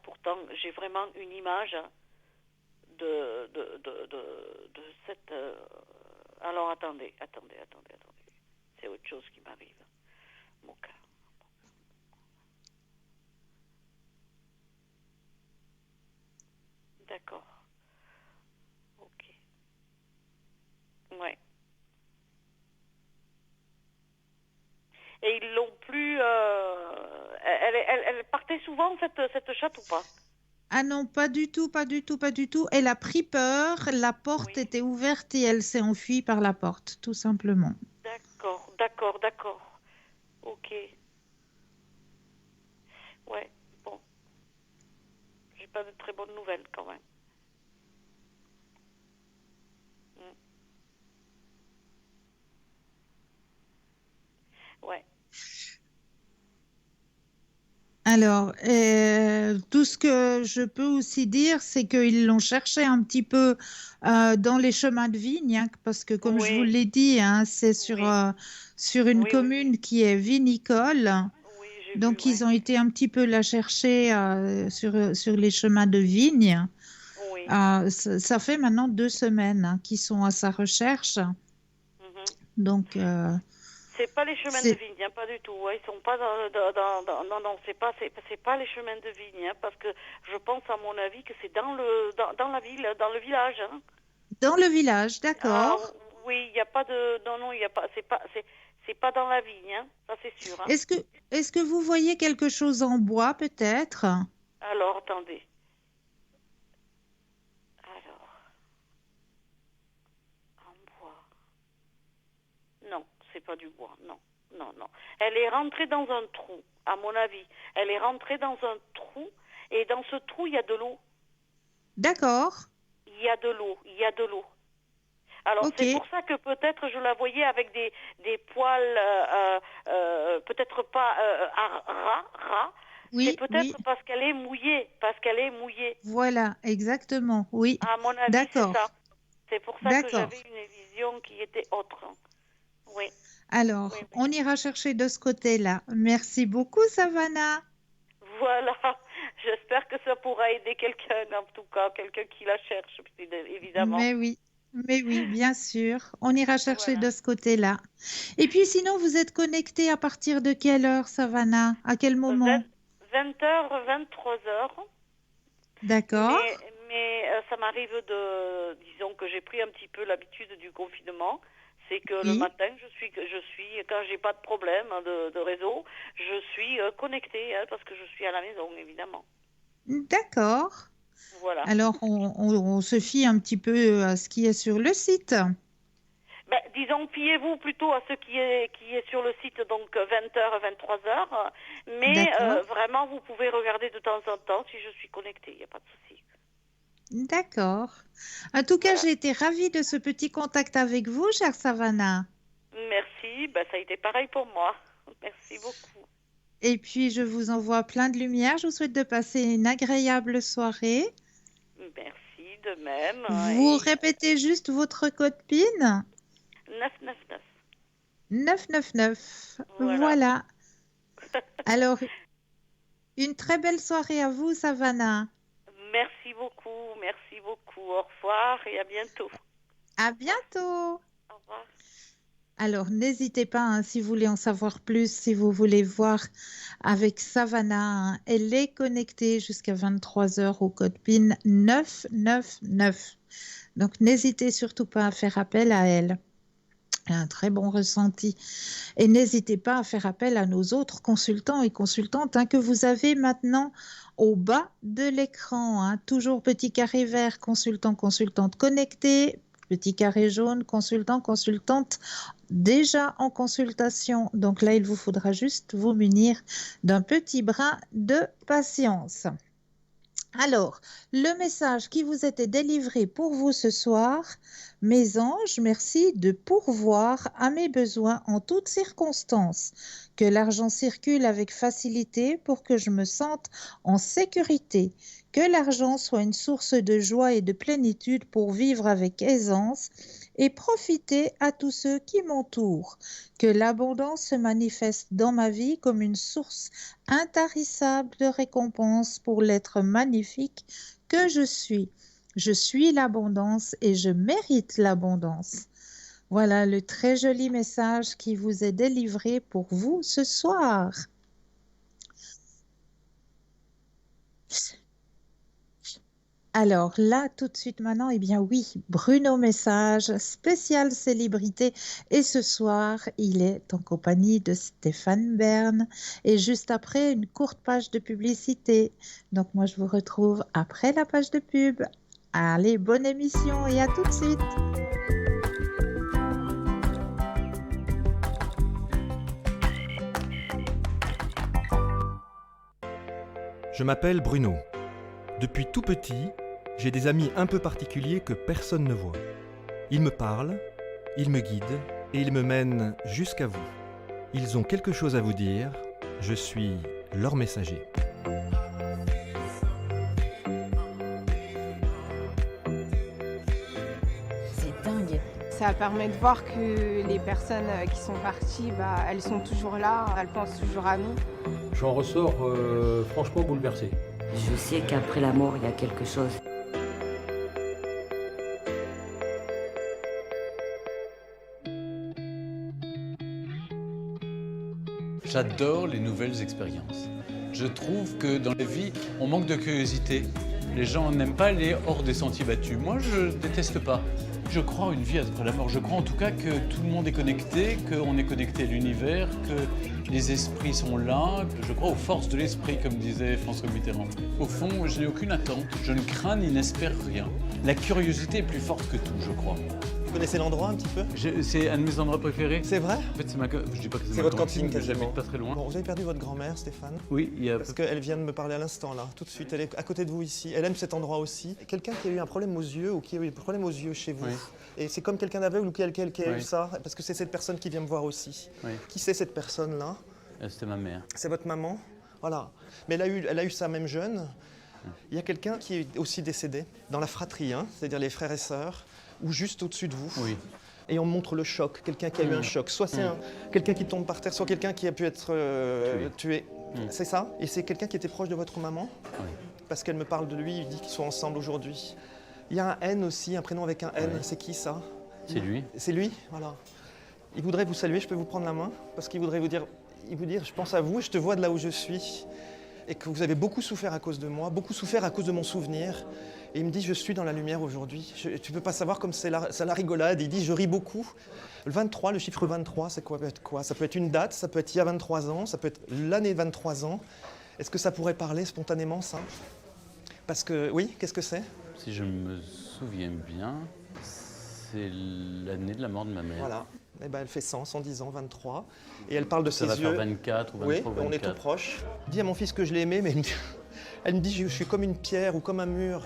Pourtant, j'ai vraiment une image de cette... Alors, attendez. C'est autre chose qui m'arrive. Moka. D'accord. Ok. Ouais. et ils l'ont plus. Elle partait souvent, cette chatte, ou pas? Ah non, pas du tout, pas du tout, pas du tout. Elle a pris peur, la porte Oui. était ouverte et elle s'est enfuie par la porte, tout simplement. D'accord, d'accord, d'accord. Ok. Ouais, bon. J'ai pas de très bonnes nouvelles quand même. Mm. Ouais. Alors, tout ce que je peux aussi dire, c'est qu'ils l'ont cherché un petit peu dans les chemins de vigne, hein, parce que comme je vous Oui, l'ai dit, hein, c'est oui, sur une oui, oui, oui. commune qui est vinicole. Oui, j'ai vu, Donc, ouais. ils ont été un petit peu la chercher sur les chemins de vigne. Oui. Ça fait maintenant 2 semaines, hein, qu'ils sont à sa recherche. Mhm. Donc, C'est pas les chemins de c'est vigne, hein, pas du tout. Ouais, ils sont pas non, non, c'est pas les chemins de vigne, hein, parce que je pense à mon avis que c'est dans la ville, dans le village. Hein. dans le village, Ah d'accord. oui, il y a pas de, non, non, il y a pas, c'est pas dans la vigne, hein, ça c'est sûr. Hein. Est-ce que, est-ce que vous voyez quelque chose en bois, peut-être? Alors attendez, alors en bois, non, c'est pas du bois, non, non, non. Elle est rentrée dans un trou, à mon avis. Elle est rentrée dans un trou et dans ce trou il y a de l'eau. D'accord, Il y a de l'eau, il y a de l'eau. Alors ok. c'est pour ça que peut-être je la voyais avec des poils, peut-être pas ras. C'est Oui, oui, peut-être parce qu'elle est mouillée, parce qu'elle est mouillée. voilà, exactement, oui. À mon avis, c'est ça. D'accord, C'est pour ça que d'accord. j'avais une vision qui était autre. Oui, oui, Alors, oui. on ira chercher de ce côté-là. Merci beaucoup, Savannah. Voilà. J'espère que ça pourra aider quelqu'un, en tout cas, quelqu'un qui la cherche, évidemment. Mais oui, bien sûr. On ira chercher Voilà. de ce côté-là. Et puis sinon, vous êtes connecté à partir de quelle heure, Savannah? À quel moment? 20h, 23h. D'accord, Mais ça m'arrive disons que j'ai pris un petit peu l'habitude du confinement. C'est que le oui, matin, quand j'ai pas de problème, hein, de réseau, je suis connectée, hein, parce que je suis à la maison, évidemment. d'accord. Voilà. Alors, on se fie un petit peu à ce qui est sur le site. Ben, disons, fiez-vous plutôt à ce qui est sur le site, donc 20h, 23h. Mais D'accord, vraiment, vous pouvez regarder de temps en temps si je suis connectée, il n'y a pas de souci. d'accord. En tout cas, Voilà. j'ai été ravie de ce petit contact avec vous, chère Savannah. Merci, ben, ça a été pareil pour moi. Merci beaucoup. Et puis, je vous envoie plein de lumière. Je vous souhaite de passer une agréable soirée. Merci de même. Vous Et répétez juste votre code PIN 999. 999. Voilà. Voilà. Alors, une très belle soirée à vous, Savannah. Merci beaucoup. Merci beaucoup. Au revoir et à bientôt. À Au revoir. bientôt. Au revoir. Alors, n'hésitez pas, hein, si vous voulez en savoir plus, si vous voulez voir avec Savannah, hein, elle est connectée jusqu'à 23 heures au code PIN 999. Donc, n'hésitez surtout pas à faire appel à elle. Elle a un très bon ressenti. Et n'hésitez pas à faire appel à nos autres consultants et consultantes, hein, que vous avez maintenant au bas de l'écran, hein. Toujours petit carré vert, consultant, consultante connecté, petit carré jaune, consultant, consultante déjà en consultation. Donc là, il vous faudra juste vous munir d'un petit brin de patience. Alors, le message qui vous était délivré pour vous ce soir: mes anges, merci de pourvoir à mes besoins en toutes circonstances. Que l'argent circule avec facilité pour que je me sente en sécurité. Que l'argent soit une source de joie et de plénitude pour vivre avec aisance et profiter à tous ceux qui m'entourent. Que l'abondance se manifeste dans ma vie comme une source intarissable de récompense pour l'être magnifique que je suis. Je suis l'abondance et je mérite l'abondance. Voilà le très joli message qui vous est délivré pour vous ce soir. Alors là, tout de suite maintenant, eh bien oui, Bruno Message, spécial célébrité. Et ce soir, il est en compagnie de Stéphane Bern. Et juste après, une courte page de publicité. Donc moi, je vous retrouve après la page de pub. Allez, bonne émission et à tout de suite. Je m'appelle Bruno. Depuis tout petit, j'ai des amis un peu particuliers que personne ne voit. Ils me parlent, ils me guident et ils me mènent jusqu'à vous. Ils ont quelque chose à vous dire, je suis leur messager. C'est dingue. Ça permet de voir que les personnes qui sont parties, elles sont toujours là, elles pensent toujours à nous. J'en ressors franchement bouleversé. Je sais qu'après la mort, il y a quelque chose. J'adore les nouvelles expériences. Je trouve que dans la vie, on manque de curiosité. Les gens n'aiment pas aller hors des sentiers battus. Moi, je déteste pas. Je crois à une vie après la mort. Je crois en tout cas que tout le monde est connecté, qu'on est connecté à l'univers, que les esprits sont là. Je crois aux forces de l'esprit, comme disait François Mitterrand. Au fond, je n'ai aucune attente. Je ne crains ni n'espère rien. La curiosité est plus forte que tout, je crois. Vous connaissez l'endroit un petit peu? C'est un de mes endroits préférés. C'est vrai? En fait, je dis pas que C'est ma votre cantine mais quasiment. j'habite pas très loin. Bon, vous avez perdu votre grand-mère, Stéphane? Oui, il y a... Parce qu'elle vient de me parler à l'instant, là, tout de suite. Elle est à côté de vous ici. Elle aime cet endroit aussi. Quelqu'un qui a eu un problème aux yeux ou qui a eu un problème aux yeux chez vous. Oui. Et c'est comme quelqu'un d'aveugle ou quelqu'un qui a eu Oui. ça, parce que c'est cette personne qui vient me voir aussi. Oui. Qui c'est cette personne-là? C'était ma mère. C'est votre maman? Voilà. Mais elle a eu ça même jeune. Il y a quelqu'un qui est aussi décédé dans la fratrie, hein, c'est-à-dire les frères et sœurs, ou juste au-dessus de vous. Oui. Et on montre le choc, quelqu'un qui a eu un choc. Soit c'est quelqu'un qui tombe par terre, soit quelqu'un qui a pu être tué. C'est ça? Et c'est quelqu'un qui était proche de votre maman? Oui. Parce qu'elle me parle de lui, il dit qu'ils sont ensemble aujourd'hui. Il y a un N aussi, un prénom avec un N. Oui. C'est qui ça? C'est lui. C'est lui? Voilà. Il voudrait vous saluer, je peux vous prendre la main? Parce qu'il voudrait vous dire, je pense à vous, je te vois de là où je suis. Et que vous avez beaucoup souffert à cause de moi, beaucoup souffert à cause de mon souvenir. Et il me dit, je suis dans la lumière aujourd'hui. Tu ne peux pas savoir comme c'est la rigolade. Il dit, je ris beaucoup. Le 23, le chiffre 23, c'est quoi, peut être quoi? Ça peut être une date, ça peut être il y a 23 ans, ça peut être l'année 23 ans. Est-ce que ça pourrait parler spontanément, ça? Parce que, oui, qu'est-ce que c'est? Si je me souviens bien, c'est l'année de la mort de ma mère. Voilà. Eh ben, elle fait 100, 110 ans, 23. Et elle parle de Ça ses va yeux. faire 24 ou 23 Oui, ou 24. on est tout proche. Dis à mon fils que je l'ai aimé, mais elle me dit je suis comme une pierre ou comme un mur.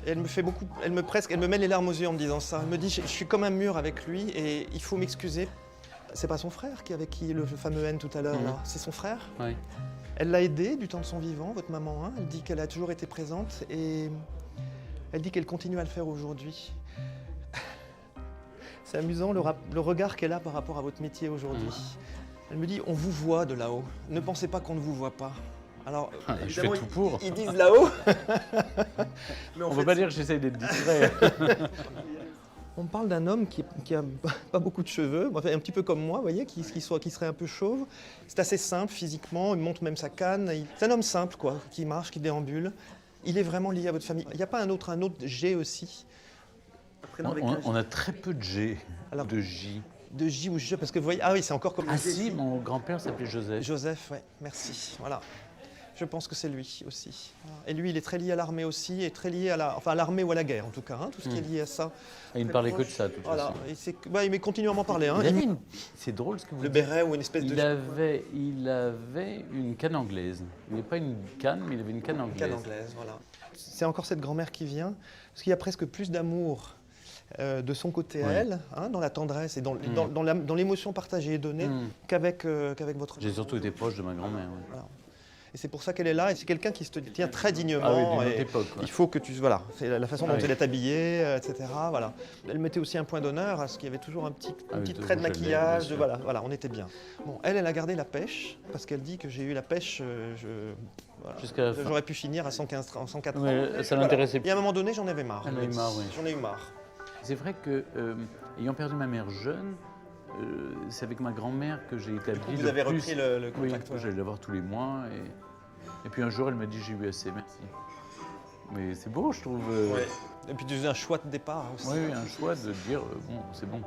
Et elle me fait beaucoup, elle me met les larmes aux yeux en me disant ça. Elle me dit je suis comme un mur avec lui et il faut m'excuser. C'est pas son frère avec qui le fameux N tout à l'heure là, c'est son frère. Oui. Elle l'a aidé du temps de son vivant, votre maman. Hein. Elle dit qu'elle a toujours été présente et elle dit qu'elle continue à le faire aujourd'hui. C'est amusant le regard qu'elle a par rapport à votre métier aujourd'hui. Elle me dit, on vous voit de là-haut. Ne pensez pas qu'on ne vous voit pas. Alors, je fais tout pour. Ils disent là-haut. On ne peut pas dire que j'essaye d'être discret. On parle d'un homme qui a pas beaucoup de cheveux, un petit peu comme moi, vous voyez, qui serait un peu chauve. C'est assez simple physiquement, il montre même sa canne. C'est un homme simple, quoi, qui marche, qui déambule. Il est vraiment lié à votre famille. Il n'y a pas un autre G aussi? On a très peu de G, Alors, de J. De J ou J, parce que vous voyez, ah oui, c'est encore comme Ah le G si, ici. mon grand-père s'appelait Joseph. Joseph, ouais, merci, voilà. Je pense que c'est lui aussi. Et lui, il est très lié à l'armée aussi, et très lié à l'armée ou à la guerre en tout cas, hein, tout ce qui est lié à ça. Et il ne parlait que de ça, de toute façon. Il m'est continué à m'en parler. Hein. C'est drôle ce que vous Le dites. béret ou une espèce Il avait une canne anglaise. Il n'est pas une canne, mais il avait une canne anglaise. Canne anglaise, voilà. C'est encore cette grand-mère qui vient, parce qu'il y a presque plus d'amour de son côté à elle, hein, dans la tendresse et dans l'émotion partagée et donnée, qu'avec votre... J'ai surtout été proche de ma grand-mère. Oui. Voilà. Et c'est pour ça qu'elle est là, et c'est quelqu'un qui se tient très dignement. Ah oui, d'une autre époque. Il faut que tu... Voilà, c'est la façon dont elle est habillée, etc. Voilà. Elle mettait aussi un point d'honneur à ce qu'il y avait toujours un petit trait de maquillage. Voilà, on était bien. Bon, elle a gardé la pêche, parce qu'elle dit que j'ai eu la pêche... Jusqu'à la fin. J'aurais pu finir à 115, 104 ans. Ouais, ça l'intéressait Et à un moment donné, j'en avais marre. Elle en a eu marre, oui. J'en ai eu marre. C'est vrai que, ayant perdu ma mère jeune, c'est avec ma grand-mère que j'ai établi Vous avez repris le contact. Oui, j'allais la voir tous les mois. Et puis un jour, elle m'a dit « j'ai eu assez, merci ». Mais c'est beau, je trouve. Ouais. Et puis un choix de départ aussi. Oui, un choix de dire bon, c'est bon.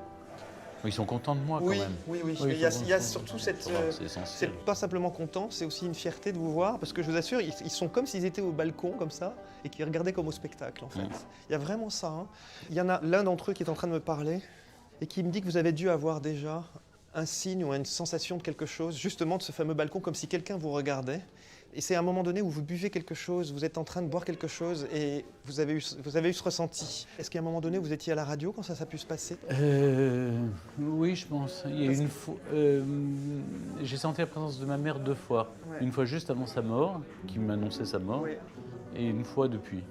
Ils sont contents de moi quand même. Oui. Il y a surtout cette. C'est essentiel. C'est pas simplement content, c'est aussi une fierté de vous voir, parce que je vous assure, ils sont comme s'ils étaient au balcon comme ça et qu'ils regardaient comme au spectacle en fait. Il y a vraiment ça. Hein. Il y en a l'un d'entre eux qui est en train de me parler et qui me dit que vous avez dû avoir déjà un signe ou une sensation de quelque chose, justement de ce fameux balcon, comme si quelqu'un vous regardait. Et c'est à un moment donné où vous buvez quelque chose, vous êtes en train de boire quelque chose et vous avez eu ce ressenti. Est-ce qu'à un moment donné, vous étiez à la radio quand ça a pu se passer ? Oui, je pense. Il y a une fois, j'ai senti la présence de ma mère 2 fois. Ouais. Une fois juste avant sa mort, qui m'annonçait sa mort, et une fois depuis.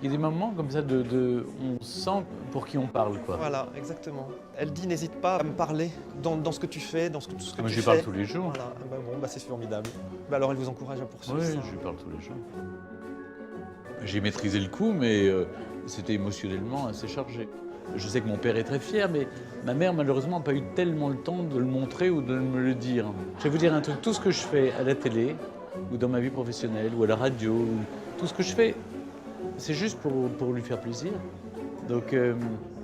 Il y a des moments comme ça on sent pour qui on parle, quoi. Voilà, exactement. Elle dit n'hésite pas à me parler dans ce que tu fais, dans tout ce que tu fais. Je lui parle tous les jours. Voilà. C'est formidable. Alors elle vous encourage à poursuivre ça. Oui, je lui parle tous les jours. J'ai maîtrisé le coup, mais c'était émotionnellement assez chargé. Je sais que mon père est très fier, mais ma mère, malheureusement, n'a pas eu tellement le temps de le montrer ou de me le dire. Je vais vous dire un truc, tout ce que je fais à la télé, ou dans ma vie professionnelle, ou à la radio, tout ce que je fais, c'est juste pour lui faire plaisir. Donc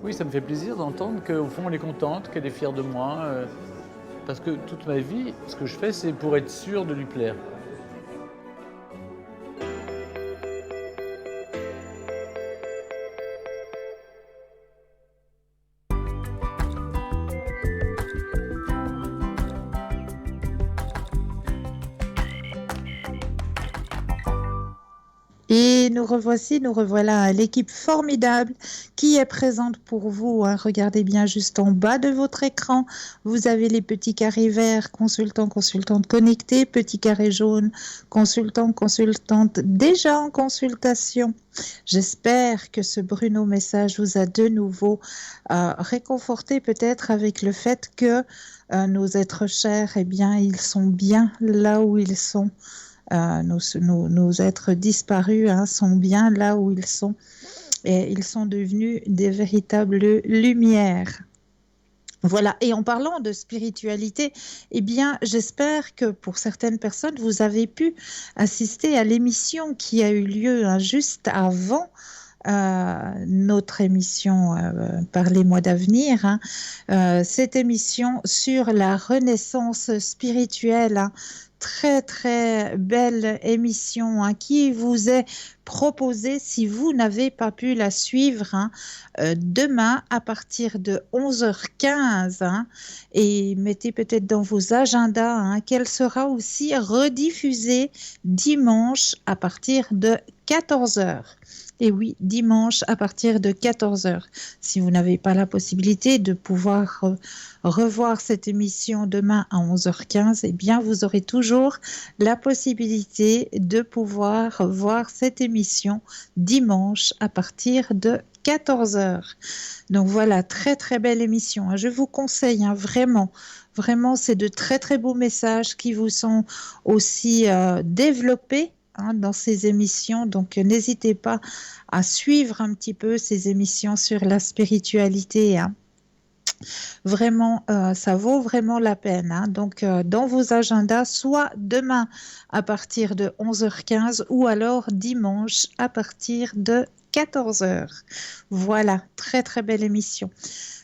oui, ça me fait plaisir d'entendre qu'au fond, elle est contente, qu'elle est fière de moi. Parce que toute ma vie, ce que je fais, c'est pour être sûr de lui plaire. Et nous revoilà, l'équipe formidable qui est présente pour vous. Hein. Regardez bien juste en bas de votre écran, vous avez les petits carrés verts, consultants, consultantes connectés, petits carrés jaunes, consultants, consultantes déjà en consultation. J'espère que ce Bruno message vous a de nouveau réconforté peut-être avec le fait que nos êtres chers, eh bien, ils sont bien là où ils sont. Nos êtres disparus sont bien là où ils sont et ils sont devenus des véritables lumières. Voilà, et en parlant de spiritualité, eh bien, j'espère que pour certaines personnes, vous avez pu assister à l'émission qui a eu lieu juste avant notre émission Parlez-moi d'avenir, cette émission sur la renaissance spirituelle, très très belle émission qui vous est proposée si vous n'avez pas pu la suivre demain à partir de 11h15 et mettez peut-être dans vos agendas qu'elle sera aussi rediffusée dimanche à partir de 14h. Et oui, dimanche à partir de 14h. Si vous n'avez pas la possibilité de pouvoir revoir cette émission demain à 11h15, eh bien, vous aurez toujours la possibilité de pouvoir voir cette émission dimanche à partir de 14h. Donc voilà, très très belle émission. Je vous conseille vraiment, c'est de très très beaux messages qui vous sont aussi développés dans ces émissions, donc n'hésitez pas à suivre un petit peu ces émissions sur la spiritualité. Vraiment, ça vaut vraiment la peine. Donc, dans vos agendas, soit demain à partir de 11h15 ou alors dimanche à partir de 14h. Voilà, très très belle émission.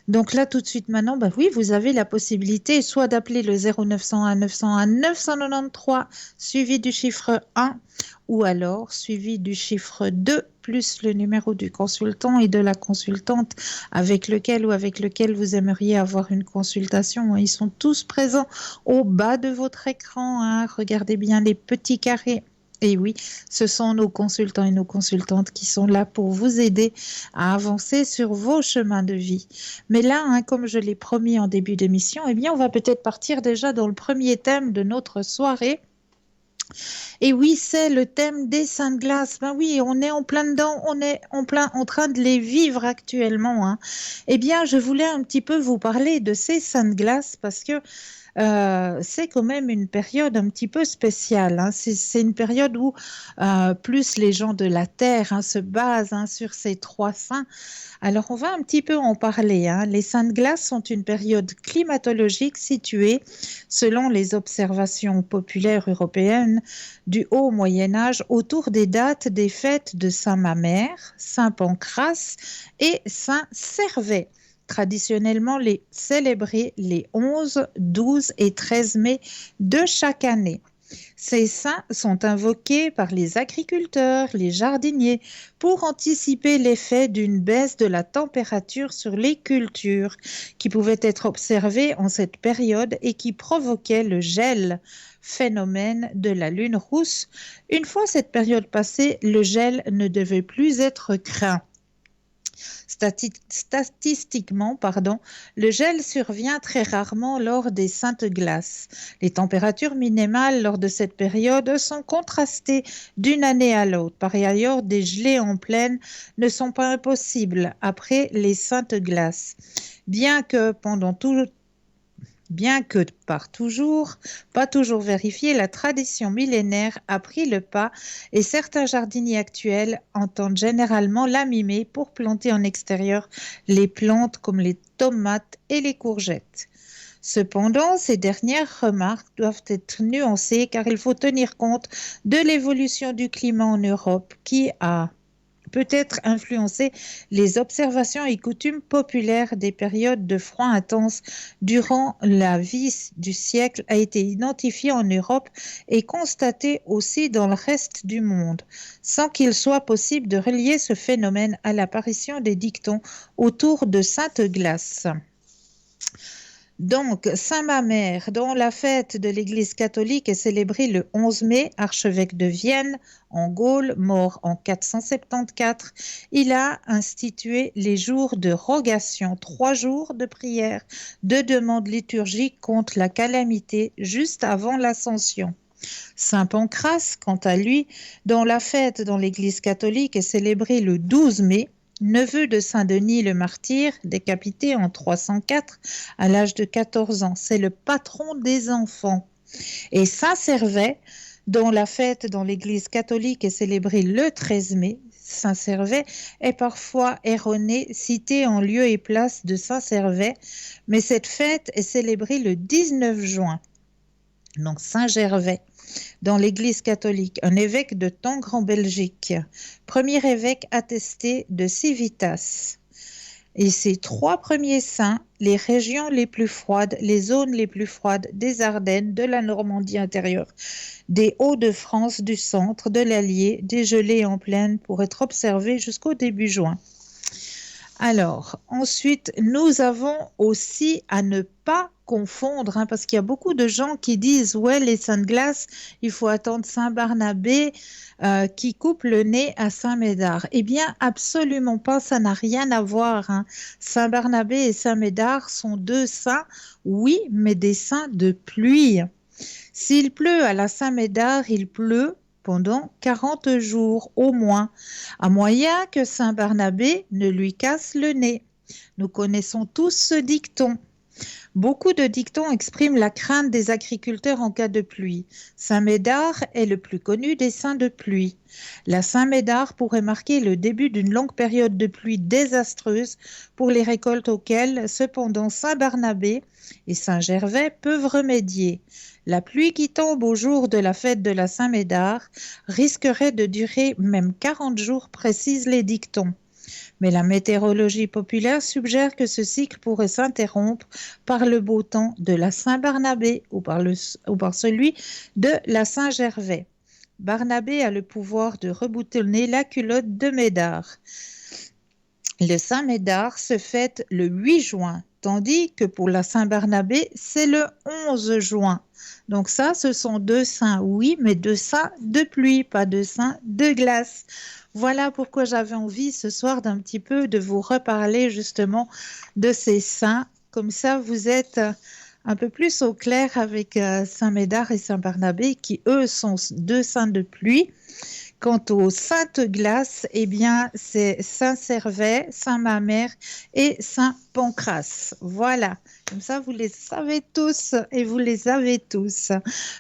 Donc là, tout de suite maintenant, oui, vous avez la possibilité soit d'appeler le 0901 901 993 suivi du chiffre 1 ou alors suivi du chiffre 2 plus le numéro du consultant et de la consultante avec lequel ou avec lequel vous aimeriez avoir une consultation. Ils sont tous présents au bas de votre écran. Regardez bien les petits carrés. Et oui, ce sont nos consultants et nos consultantes qui sont là pour vous aider à avancer sur vos chemins de vie. Mais là, comme je l'ai promis en début d'émission, eh bien, on va peut-être partir déjà dans le premier thème de notre soirée. Et oui, c'est le thème des seins de glace. Oui, on est en plein dedans, on est en train de les vivre actuellement. Eh bien, je voulais un petit peu vous parler de ces seins de glace parce que c'est quand même une période un petit peu spéciale, hein. C'est une période où plus les gens de la terre, hein, se basent, hein, sur ces trois saints. Alors, on va un petit peu en parler, hein. Les saints de glace sont une période climatologique située, selon les observations populaires européennes, du haut Moyen Âge autour des dates des fêtes de Saint-Mamère, Saint-Pancrace et Saint-Servais, traditionnellement célébrés les 11, 12 et 13 mai de chaque année. Ces saints sont invoqués par les agriculteurs, les jardiniers, pour anticiper l'effet d'une baisse de la température sur les cultures qui pouvait être observée en cette période et qui provoquait le gel, phénomène de la lune rousse. Une fois cette période passée, le gel ne devait plus être craint. Statistiquement, le gel survient très rarement lors des saintes glaces. Les températures minimales lors de cette période sont contrastées d'une année à l'autre. Par ailleurs, des gelées en plaine ne sont pas impossibles après les saintes glaces. Bien que pas toujours vérifiée, la tradition millénaire a pris le pas et certains jardiniers actuels entendent généralement la mimer pour planter en extérieur les plantes comme les tomates et les courgettes. Cependant, ces dernières remarques doivent être nuancées car il faut tenir compte de l'évolution du climat en Europe qui a peut-être influencer les observations et coutumes populaires des périodes de froid intense durant la vie du siècle a été identifié en Europe et constaté aussi dans le reste du monde, sans qu'il soit possible de relier ce phénomène à l'apparition des dictons autour de sainte glace. Donc, Saint-Mamère, dont la fête de l'Église catholique est célébrée le 11 mai, archevêque de Vienne, en Gaule, mort en 474, il a institué les jours de rogation, 3 jours de prière, de demande liturgique contre la calamité juste avant l'Ascension. Saint Pancrace, quant à lui, dont la fête dans l'Église catholique est célébrée le 12 mai, neveu de Saint-Denis le martyr, décapité en 304 à l'âge de 14 ans. C'est le patron des enfants. Et Saint-Servais, dont la fête dans l'Église catholique est célébrée le 13 mai, Saint-Servais est parfois erroné, cité en lieu et place de Saint-Servais, mais cette fête est célébrée le 19 juin. Donc Saint-Gervais, dans l'Église catholique, un évêque de Tongres en Belgique, premier évêque attesté de Civitas. Et ces 3 premiers saints, les régions les plus froides, les zones les plus froides des Ardennes, de la Normandie intérieure, des Hauts-de-France, du centre, de l'Allier, des gelées en plaine pour être observées jusqu'au début juin. Alors, ensuite, nous avons aussi à ne pas confondre, hein, parce qu'il y a beaucoup de gens qui disent « Ouais, les saints de glace, il faut attendre Saint-Barnabé qui coupe le nez à Saint-Médard. » Eh bien, absolument pas, ça n'a rien à voir, hein. Saint-Barnabé et Saint-Médard sont 2 saints, oui, mais des saints de pluie. S'il pleut à la Saint-Médard, il pleut pendant 40 jours au moins, à moyen que Saint Barnabé ne lui casse le nez. Nous connaissons tous ce dicton. Beaucoup de dictons expriment la crainte des agriculteurs en cas de pluie. Saint Médard est le plus connu des saints de pluie. La Saint Médard pourrait marquer le début d'une longue période de pluie désastreuse pour les récoltes auxquelles, cependant, Saint Barnabé et Saint Gervais peuvent remédier. La pluie qui tombe au jour de la fête de la Saint Médard risquerait de durer même 40 jours, précisent les dictons. Mais la météorologie populaire suggère que ce cycle pourrait s'interrompre par le beau temps de la Saint-Barnabé ou par celui de la Saint-Gervais. Barnabé a le pouvoir de reboutonner la culotte de Médard. Le Saint-Médard se fête le 8 juin, tandis que pour la Saint-Barnabé, c'est le 11 juin. Donc ça, ce sont 2 saints, oui, mais 2 saints de pluie, pas 2 saints de glace. Voilà pourquoi j'avais envie ce soir d'un petit peu de vous reparler justement de ces saints. Comme ça, vous êtes un peu plus au clair avec Saint-Médard et Saint-Barnabé qui, eux, sont 2 saints de pluie. Quant aux saintes glaces, eh bien, c'est Saint-Servais, Saint-Mamère et Saint-Pancrace. Voilà. Comme ça, vous les savez tous et vous les avez tous.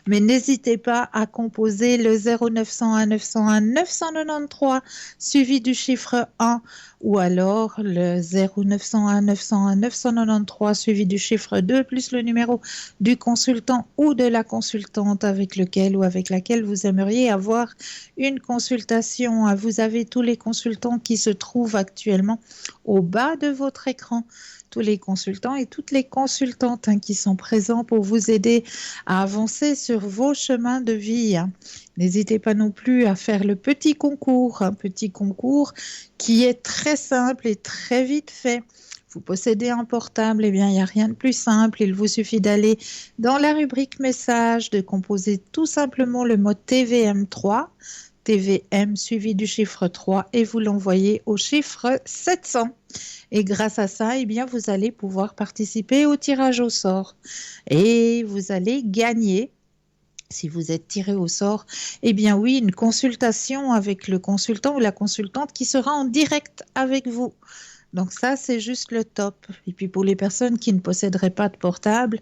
Mais n'hésitez pas à composer le 0901 901 993 suivi du chiffre 1 ou alors le 0901 901 993 suivi du chiffre 2 plus le numéro du consultant ou de la consultante avec lequel ou avec laquelle vous aimeriez avoir une consultation. Vous avez tous les consultants qui se trouvent actuellement au bas de votre écran. Tous les consultants et toutes les consultantes qui sont présents pour vous aider à avancer sur vos chemins de vie. N'hésitez pas non plus à faire le petit concours, un petit concours qui est très simple et très vite fait. Vous possédez un portable, eh bien, il n'y a rien de plus simple. Il vous suffit d'aller dans la rubrique message, de composer tout simplement le mot TVM3, TVM suivi du chiffre 3 et vous l'envoyez au chiffre 700. Et grâce à ça, eh bien, vous allez pouvoir participer au tirage au sort. Et vous allez gagner, si vous êtes tiré au sort, eh bien oui, une consultation avec le consultant ou la consultante qui sera en direct avec vous. Donc ça, c'est juste le top. Et puis pour les personnes qui ne posséderaient pas de portable,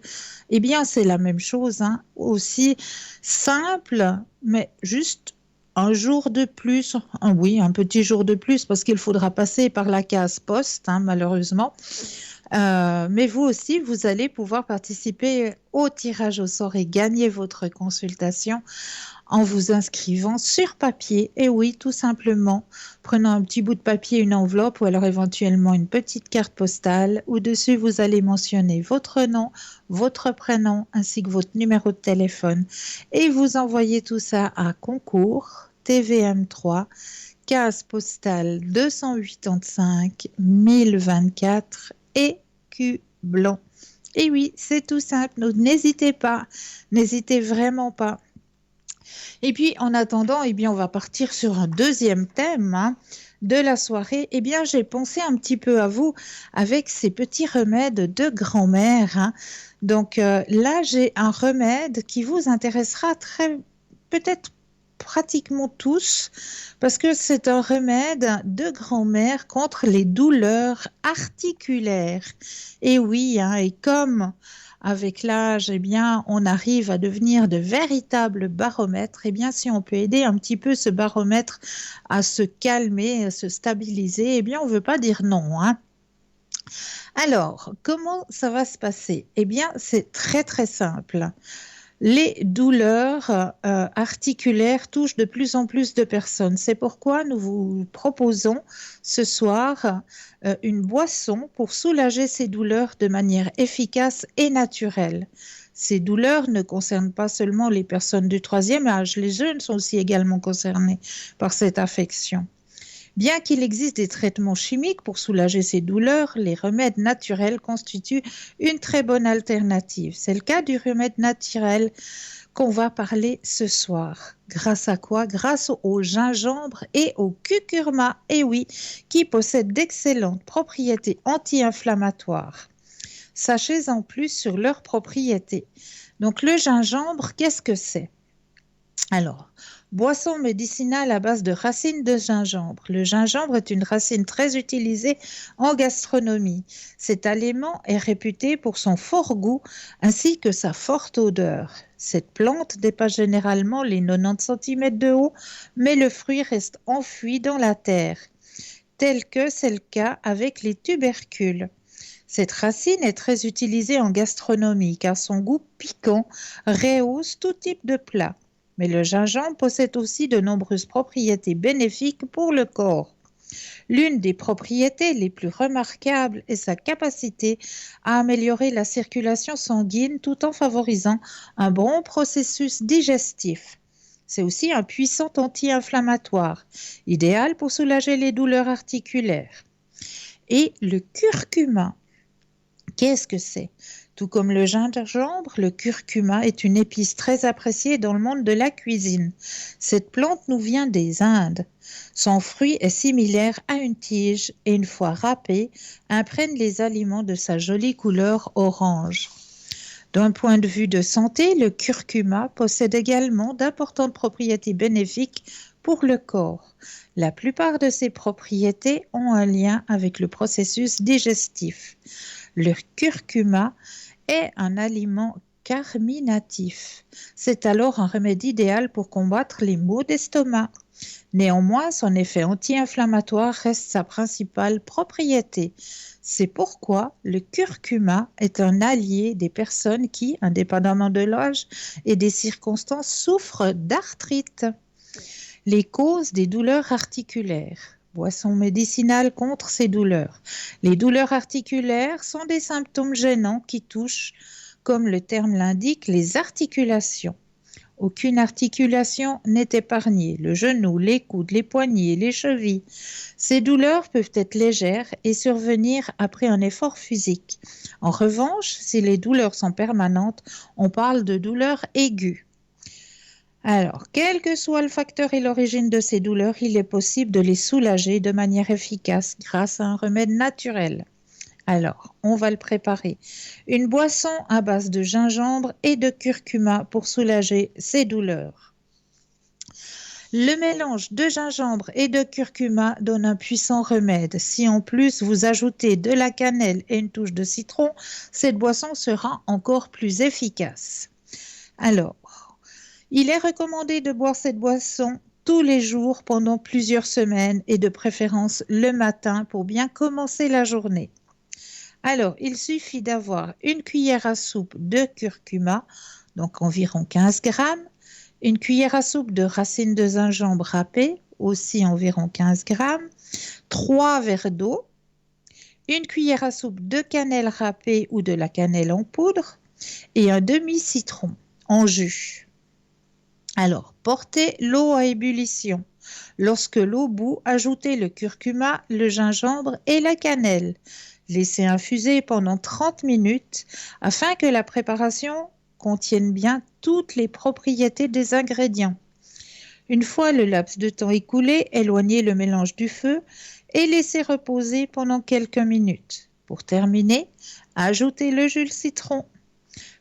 eh bien, c'est la même chose, aussi simple, mais juste un jour de plus, oui, un petit jour de plus, parce qu'il faudra passer par la case poste, malheureusement. Mais vous aussi, vous allez pouvoir participer au tirage au sort et gagner votre consultation en vous inscrivant sur papier. Et oui, tout simplement, prenant un petit bout de papier, une enveloppe ou alors éventuellement une petite carte postale. Au-dessus, vous allez mentionner votre nom, votre prénom ainsi que votre numéro de téléphone. Et vous envoyez tout ça à concours TVM3, case postale 285 1024 Écu Blanc. Et oui, c'est tout simple. Donc, n'hésitez pas, n'hésitez vraiment pas. Et puis, en attendant, eh bien, on va partir sur un deuxième thème de la soirée. Eh bien, j'ai pensé un petit peu à vous avec ces petits remèdes de grand-mère. Donc là, j'ai un remède qui vous intéressera peut-être pratiquement tous, parce que c'est un remède de grand-mère contre les douleurs articulaires. Et oui, et comme avec l'âge, eh bien, on arrive à devenir de véritables baromètres. Eh bien, si on peut aider un petit peu ce baromètre à se calmer, à se stabiliser, eh bien, on ne veut pas dire non. Alors, comment ça va se passer? Eh bien, c'est très, très simple. Les douleurs articulaires touchent de plus en plus de personnes. C'est pourquoi nous vous proposons ce soir une boisson pour soulager ces douleurs de manière efficace et naturelle. Ces douleurs ne concernent pas seulement les personnes du troisième âge, les jeunes sont aussi également concernés par cette affection. Bien qu'il existe des traitements chimiques pour soulager ces douleurs, les remèdes naturels constituent une très bonne alternative. C'est le cas du remède naturel qu'on va parler ce soir. Grâce à quoi? Grâce au gingembre et au curcuma, et oui, qui possèdent d'excellentes propriétés anti-inflammatoires. Sachez en plus sur leurs propriétés. Donc le gingembre, qu'est-ce que c'est? Alors, boisson médicinale à base de racines de gingembre. Le gingembre est une racine très utilisée en gastronomie. Cet aliment est réputé pour son fort goût ainsi que sa forte odeur. Cette plante dépasse généralement les 90 cm de haut, mais le fruit reste enfoui dans la terre, tel que c'est le cas avec les tubercules. Cette racine est très utilisée en gastronomie car son goût piquant rehausse tout type de plat. Mais le gingembre possède aussi de nombreuses propriétés bénéfiques pour le corps. L'une des propriétés les plus remarquables est sa capacité à améliorer la circulation sanguine tout en favorisant un bon processus digestif. C'est aussi un puissant anti-inflammatoire, idéal pour soulager les douleurs articulaires. Et le curcuma, qu'est-ce que c'est ? Tout comme le gingembre, le curcuma est une épice très appréciée dans le monde de la cuisine. Cette plante nous vient des Indes. Son fruit est similaire à une tige et une fois râpé, imprègne les aliments de sa jolie couleur orange. D'un point de vue de santé, le curcuma possède également d'importantes propriétés bénéfiques pour le corps. La plupart de ces propriétés ont un lien avec le processus digestif. Le curcuma est un aliment carminatif. C'est alors un remède idéal pour combattre les maux d'estomac. Néanmoins, son effet anti-inflammatoire reste sa principale propriété. C'est pourquoi le curcuma est un allié des personnes qui, indépendamment de l'âge et des circonstances, souffrent d'arthrite. Les causes des douleurs articulaires. Boisson médicinale contre ces douleurs. Les douleurs articulaires sont des symptômes gênants qui touchent, comme le terme l'indique, les articulations. Aucune articulation n'est épargnée, le genou, les coudes, les poignets, les chevilles. Ces douleurs peuvent être légères et survenir après un effort physique. En revanche, si les douleurs sont permanentes, on parle de douleurs aiguës. Alors, quel que soit le facteur et l'origine de ces douleurs, il est possible de les soulager de manière efficace grâce à un remède naturel. Alors, on va le préparer. Une boisson à base de gingembre et de curcuma pour soulager ces douleurs. Le mélange de gingembre et de curcuma donne un puissant remède. Si en plus vous ajoutez de la cannelle et une touche de citron, cette boisson sera encore plus efficace. Alors, il est recommandé de boire cette boisson tous les jours pendant plusieurs semaines et de préférence le matin pour bien commencer la journée. Alors, il suffit d'avoir une cuillère à soupe de curcuma, donc environ 15 grammes, une cuillère à soupe de racines de gingembre râpées, aussi environ 15 grammes, 3 verres d'eau, une cuillère à soupe de cannelle râpée ou de la cannelle en poudre et un demi-citron en jus. Alors, portez l'eau à ébullition. Lorsque l'eau bout, ajoutez le curcuma, le gingembre et la cannelle. Laissez infuser pendant 30 minutes afin que la préparation contienne bien toutes les propriétés des ingrédients. Une fois le laps de temps écoulé, éloignez le mélange du feu et laissez reposer pendant quelques minutes. Pour terminer, ajoutez le jus de citron.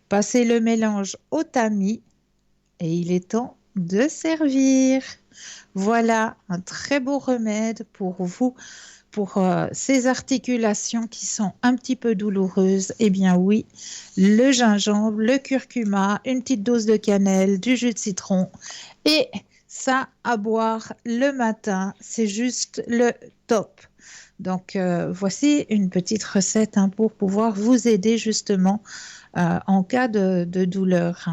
Passez le mélange au tamis et il est temps de servir. Voilà un très beau remède pour vous, pour ces articulations qui sont un petit peu douloureuses. Eh bien oui, le gingembre, le curcuma, une petite dose de cannelle, du jus de citron et ça à boire le matin, c'est juste le top. Donc voici une petite recette pour pouvoir vous aider justement en cas de douleur.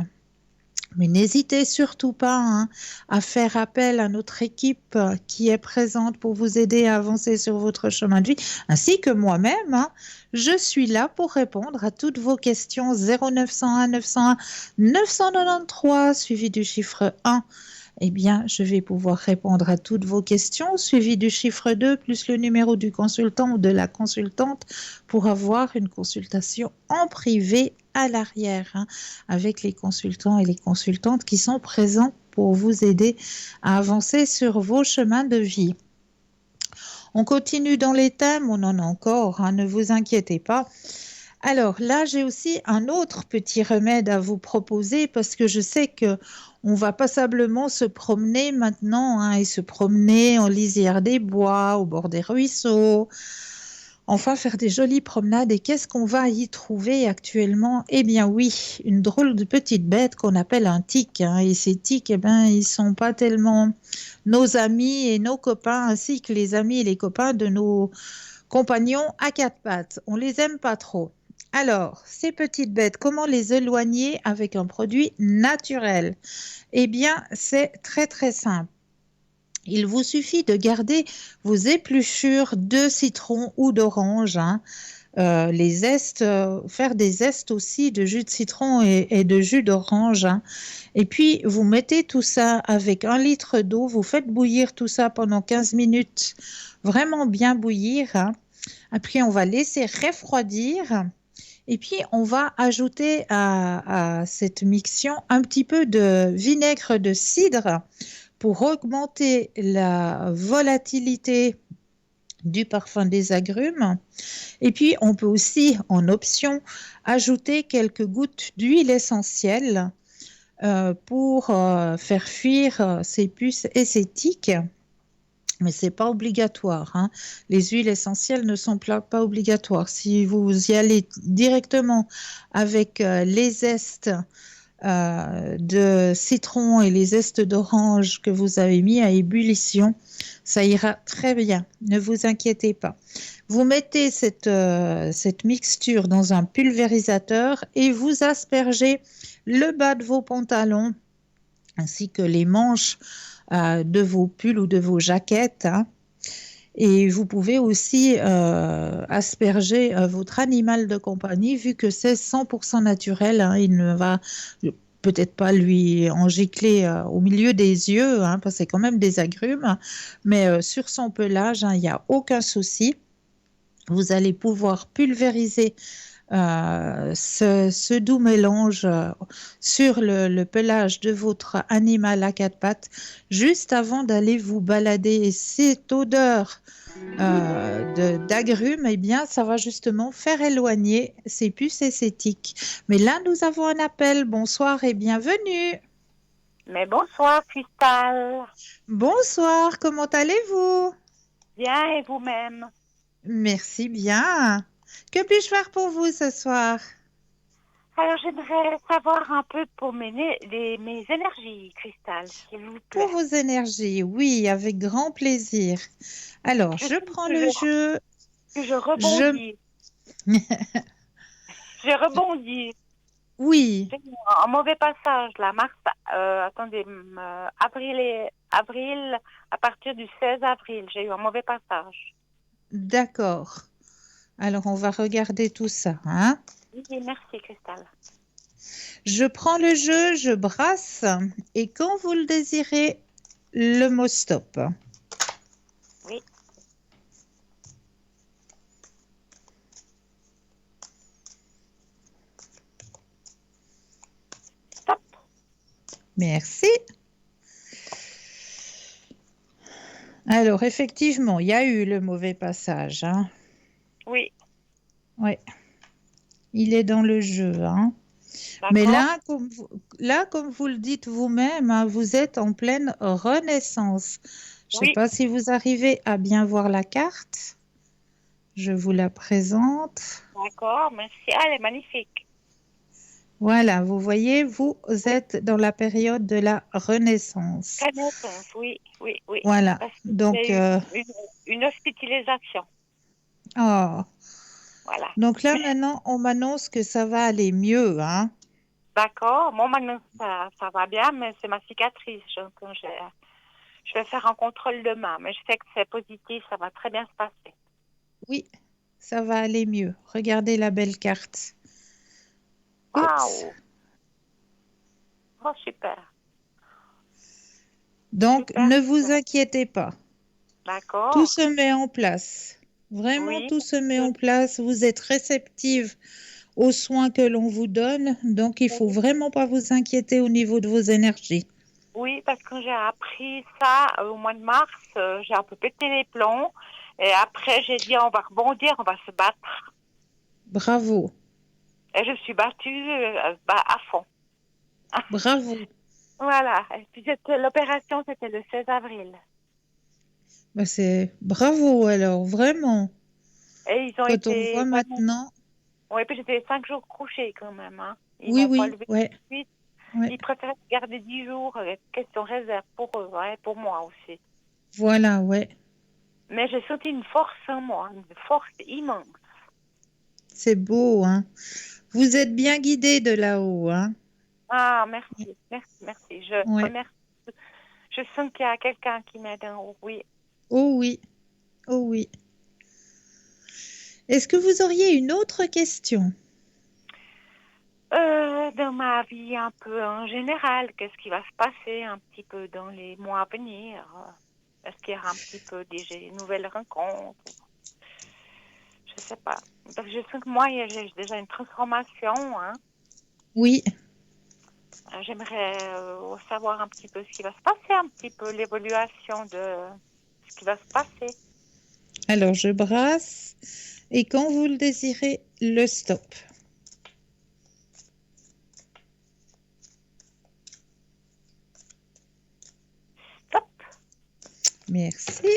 Mais n'hésitez surtout pas à faire appel à notre équipe qui est présente pour vous aider à avancer sur votre chemin de vie, ainsi que moi-même. Je suis là pour répondre à toutes vos questions. 0901 901 993 suivi du chiffre 1. Eh bien, je vais pouvoir répondre à toutes vos questions, suivi du chiffre 2, plus le numéro du consultant ou de la consultante pour avoir une consultation en privé à l'arrière, avec les consultants et les consultantes qui sont présents pour vous aider à avancer sur vos chemins de vie. On continue dans les thèmes, on en a encore, ne vous inquiétez pas. Alors là, j'ai aussi un autre petit remède à vous proposer parce que je sais que on va passablement se promener maintenant et se promener en lisière des bois, au bord des ruisseaux, enfin faire des jolies promenades. Et qu'est-ce qu'on va y trouver actuellement? Eh bien oui, une drôle de petite bête qu'on appelle un tic. Et ces tiques, ils sont pas tellement nos amis et nos copains, ainsi que les amis et les copains de nos compagnons à quatre pattes. On les aime pas trop. Alors, ces petites bêtes, comment les éloigner avec un produit naturel? Eh bien, c'est très très simple. Il vous suffit de garder vos épluchures de citron ou d'orange, les zestes, faire des zestes aussi de jus de citron et de jus d'orange. Et puis, vous mettez tout ça avec 1 litre d'eau, vous faites bouillir tout ça pendant 15 minutes, vraiment bien bouillir. Après, on va laisser refroidir. Et puis, on va ajouter à cette mixion un petit peu de vinaigre de cidre pour augmenter la volatilité du parfum des agrumes. Et puis, on peut aussi, en option, ajouter quelques gouttes d'huile essentielle pour faire fuir ces puces et ces tiques. Mais ce n'est pas obligatoire, hein. Les huiles essentielles ne sont pas obligatoires. Si vous y allez directement avec les zestes de citron et les zestes d'orange que vous avez mis à ébullition, ça ira très bien. Ne vous inquiétez pas. Vous mettez cette mixture dans un pulvérisateur et vous aspergez le bas de vos pantalons ainsi que les manches de vos pulls ou de vos jaquettes, hein. Et vous pouvez aussi asperger votre animal de compagnie, vu que c'est 100% naturel, hein. Il ne va peut-être pas lui en gicler au milieu des yeux, hein, parce que c'est quand même des agrumes, mais sur son pelage, hein, il n'y a aucun souci. Vous allez pouvoir pulvériser ce doux mélange sur le pelage de votre animal à quatre pattes juste avant d'aller vous balader. Et cette odeur d'agrumes, eh bien, ça va justement faire éloigner ces puces et ces tiques. Mais là, nous avons un appel. Bonsoir et bienvenue. Mais bonsoir, Cristal. Bonsoir, comment allez-vous? Bien, et vous-même? Merci bien. Que puis-je faire pour vous ce soir? Alors, j'aimerais savoir un peu pour mes énergies, Cristal, s'il vous plaît. Pour vos énergies, oui, avec grand plaisir. Alors, je prends le jeu. Je rebondis. Je rebondis. Oui. J'ai eu un mauvais passage, là, avril, à partir du 16 avril, j'ai eu un mauvais passage. D'accord. Alors, on va regarder tout ça, hein? Oui, merci, Cristal. Je prends le jeu, je brasse, et quand vous le désirez, le mot stop. Oui. Stop. Merci. Alors, effectivement, il y a eu le mauvais passage, hein? Oui. Oui. Il est dans le jeu, hein? Mais là, comme vous le dites vous-même, hein, vous êtes en pleine renaissance. Je ne sais pas si vous arrivez à bien voir la carte. Je vous la présente. D'accord, merci. Ah, elle est magnifique. Voilà, vous voyez, vous êtes dans la période de la renaissance. Renaissance, oui. Voilà, donc... Une hospitalisation. Oh. Voilà. Donc là, maintenant, on m'annonce que ça va aller mieux, hein? D'accord. Bon, maintenant, ça va bien, mais c'est ma cicatrice. Donc, je vais faire un contrôle demain, mais je sais que c'est positif, ça va très bien se passer. Oui, ça va aller mieux. Regardez la belle carte. Waouh! Oh, super. Donc, super. Ne vous inquiétez pas. D'accord. Tout se met en place. Vraiment, tout se met en place. Vous êtes réceptive aux soins que l'on vous donne. Donc, il ne faut vraiment pas vous inquiéter au niveau de vos énergies. Oui, parce que j'ai appris ça au mois de mars. J'ai un peu pété les plombs. Et après, j'ai dit, on va rebondir, on va se battre. Bravo. Et je suis battue à fond. Bravo. Voilà. Et puis, l'opération, c'était le 16 avril. Bah c'est bravo alors, vraiment. Et ils ont Quand on voit maintenant... Oui, puis j'étais 5 jours couchée quand même. Hein. Ils oui, m'ont pas levé tout de suite. Ouais. Ils préfèrent garder 10 jours, question réserve pour eux, ouais, pour moi aussi. Voilà, ouais. Mais j'ai senti une force en moi, une force immense. C'est beau, hein. Vous êtes bien guidé de là-haut, hein. Ah, merci. Je remercie. Je sens qu'il y a quelqu'un qui m'aide en haut, oui. Oh oui. Est-ce que vous auriez une autre question? Dans ma vie un peu en général, qu'est-ce qui va se passer un petit peu dans les mois à venir? Est-ce qu'il y aura un petit peu des nouvelles rencontres? Je ne sais pas. Parce que je sens que moi, j'ai déjà une transformation. Hein. Oui. J'aimerais savoir un petit peu ce qui va se passer, un petit peu l'évaluation de ce qui va se passer. Alors, je brasse et quand vous le désirez, le stop. Merci.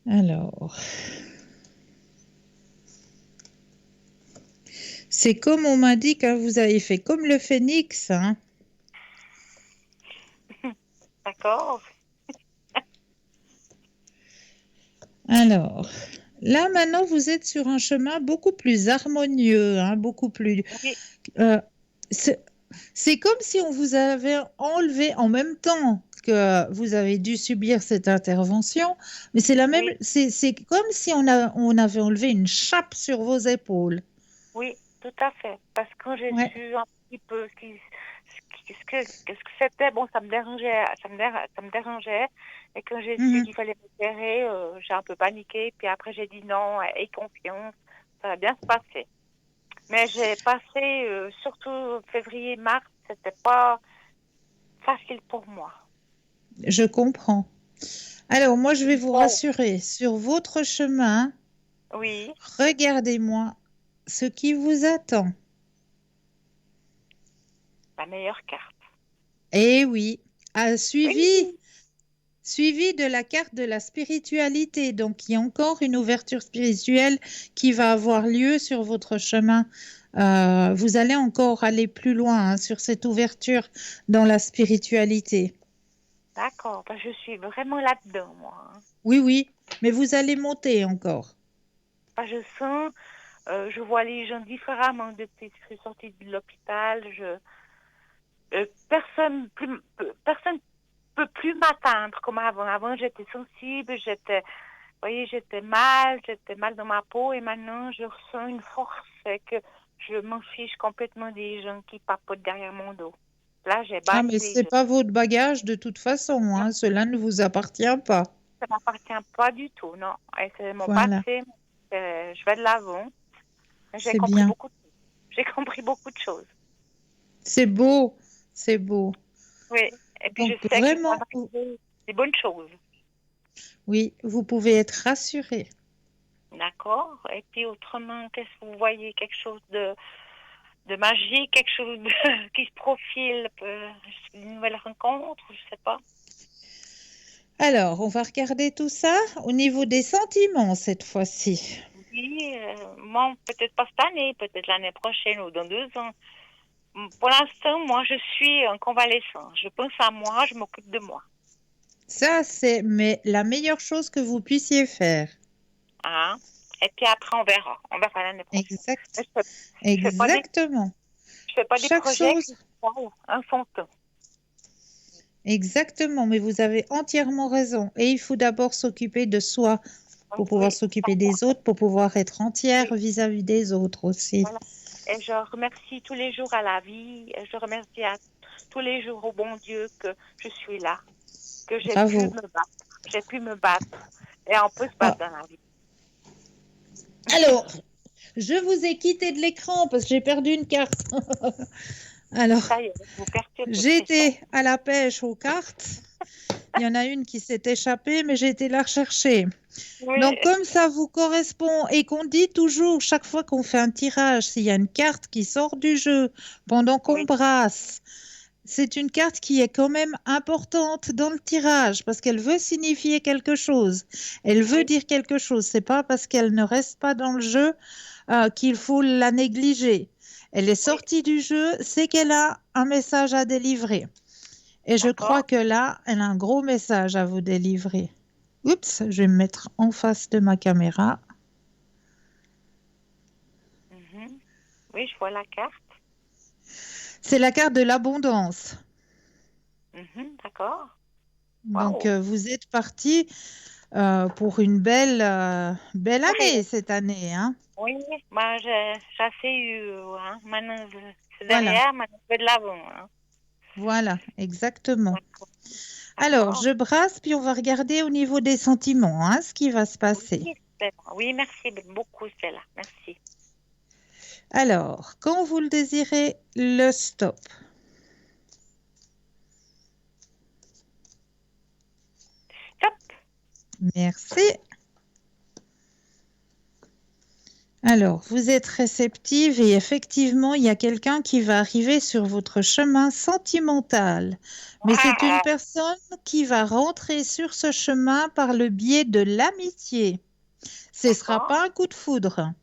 Alors, c'est comme on m'a dit que vous avez fait comme le phénix, hein. D'accord. Alors, là maintenant, vous êtes sur un chemin beaucoup plus harmonieux, hein, beaucoup plus. Oui, euh, c'est c'est comme si on vous avait enlevé en même temps que vous avez dû subir cette intervention, mais c'est la même. oui, C'est comme si on avait enlevé une chape sur vos épaules. oui, tout à fait. Parce que quand j'ai Ouais. su un petit peu qu'est-ce que c'était, bon, ça me dérangeait, ça me dérangeait. Et quand j'ai su Mhm. qu'il fallait m'opérer, j'ai un peu paniqué. Puis après, j'ai dit non, aie confiance, ça va bien se passer. Mais j'ai passé, surtout février-mars, c'était pas facile pour moi. Je comprends. Alors, moi, je vais vous Bon, rassurer sur votre chemin. oui, Regardez-moi ce qui vous attend. la meilleure carte. Eh oui, suivi Oui, de la carte de la spiritualité. Donc, il y a encore une ouverture spirituelle qui va avoir lieu sur votre chemin. Vous allez encore aller plus loin, hein, sur cette ouverture dans la spiritualité. d'accord. Ben, je suis vraiment là-dedans, moi, hein. Oui, oui, mais vous allez monter encore. Ben, je sens, je vois les gens différemment depuis que je suis sortie de l'hôpital. Personne peut plus m'atteindre comme avant. Avant, j'étais sensible, vous voyez, j'étais mal dans ma peau, et maintenant, je ressens une force et que je m'en fiche complètement des gens qui papotent derrière mon dos. Là, j'ai Ah, banni mais les c'est gens. pas votre bagage de toute façon, Non, hein. Cela ne vous appartient pas. ça m'appartient pas du tout, non. Et c'est mon Voilà, passé, je vais de l'avant. J'ai c'est compris bien. beaucoup de choses. J'ai compris beaucoup de choses. C'est beau, c'est beau. Oui. Et puis, je Donc sais qu'il va vraiment, m'arriver des bonnes choses. oui, vous pouvez être rassuré. D'accord. Et puis, autrement, qu'est-ce que vous voyez? Quelque chose de magique, quelque chose qui se profile, une nouvelle rencontre, je sais pas. Alors, on va regarder tout ça au niveau des sentiments cette fois-ci. Oui, moi, peut-être pas cette année, peut-être l'année prochaine ou dans 2 ans. Pour l'instant, moi, je suis en convalescence. Je pense à moi, je m'occupe de moi. Ça, c'est mais la meilleure chose que vous puissiez faire. Hein? Et puis après, on verra. On verra l'année prochaine. Exact. Je fais pas des, Exactement. je fais pas des Chaque projets chose, qui sont en son temps. exactement, mais vous avez entièrement raison. Et il faut d'abord s'occuper de soi pour pouvoir Oui, s'occuper des autres, pour pouvoir être entière oui, vis-à-vis des autres aussi. voilà. Et je remercie tous les jours à la vie. Et je remercie tous les jours au bon Dieu que je suis là, que j'ai pu Bravo. me battre. J'ai pu me battre. Et on peut se Ah, battre dans la vie. alors, je vous ai quitté de l'écran parce que j'ai perdu une carte. Alors, Ça y est, vous perturbez votre j'étais à la pêche aux cartes. Il y en a une qui s'est échappée, mais j'ai été la rechercher. Oui, Donc, comme ça vous correspond et qu'on dit toujours, chaque fois qu'on fait un tirage, s'il y a une carte qui sort du jeu pendant qu'on oui, brasse, c'est une carte qui est quand même importante dans le tirage parce qu'elle veut signifier quelque chose. Elle veut oui, dire quelque chose. C'est pas parce qu'elle ne reste pas dans le jeu qu'il faut la négliger. Elle est oui. sortie du jeu, c'est qu'elle a un message à délivrer. Et je crois D'accord. que là, elle a un gros message à vous délivrer. Oups, je vais me mettre en face de ma caméra. Mhm. Oui, je vois la carte. C'est la carte de l'abondance. Mhm, d'accord. Donc, Waouh. vous êtes parti pour une belle Oui, année cette année, hein? oui. Bah, j'ai assez eu. Hein. Maintenant, c'est Voilà, derrière, maintenant, je vais de l'avant. Hein. voilà, exactement. D'accord. Alors, D'accord. je brasse, puis on va regarder au niveau des sentiments, hein, ce qui va se passer. Oui, Stella. Oui, merci beaucoup, Stella. Merci. Alors, quand vous le désirez, le stop. Top. Merci. Alors, vous êtes réceptive et effectivement, il y a quelqu'un qui va arriver sur votre chemin sentimental. Mais c'est une personne qui va rentrer sur ce chemin par le biais de l'amitié. Ce ne sera pas un coup de foudre.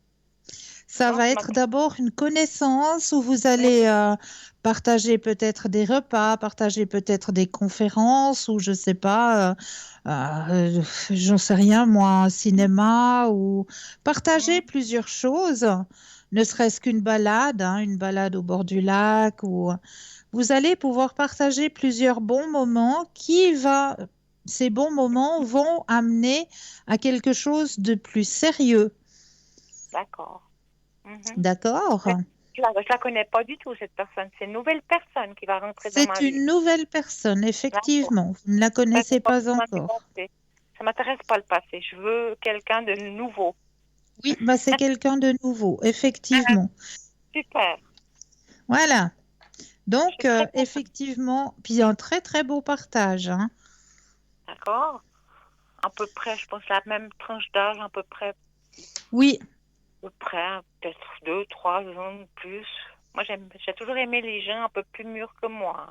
Ça va être d'abord une connaissance où vous allez partager peut-être des repas, partager peut-être des conférences ou je ne sais pas, j'en sais rien moi, un cinéma ou partager plusieurs choses, ne serait-ce qu'une balade, hein, une balade au bord du lac ou vous allez pouvoir partager plusieurs bons moments ces bons moments vont amener à quelque chose de plus sérieux. D'accord. D'accord. Je la connais pas du tout, cette personne. C'est une nouvelle personne qui va rentrer dans ma C'est vie. une nouvelle personne, effectivement. Vous ne la connaissez pas encore. Ça m'intéresse pas le passé. Je veux quelqu'un de nouveau. Oui, bah c'est quelqu'un de nouveau, effectivement. Super. Voilà. Donc, effectivement, puis un très très beau partage. Hein. D'accord. À peu près, je pense, la même tranche d'âge, à peu près. Oui. À peu près, peut-être 2, 3 ans de plus. Moi, j'ai toujours aimé les gens un peu plus mûrs que moi.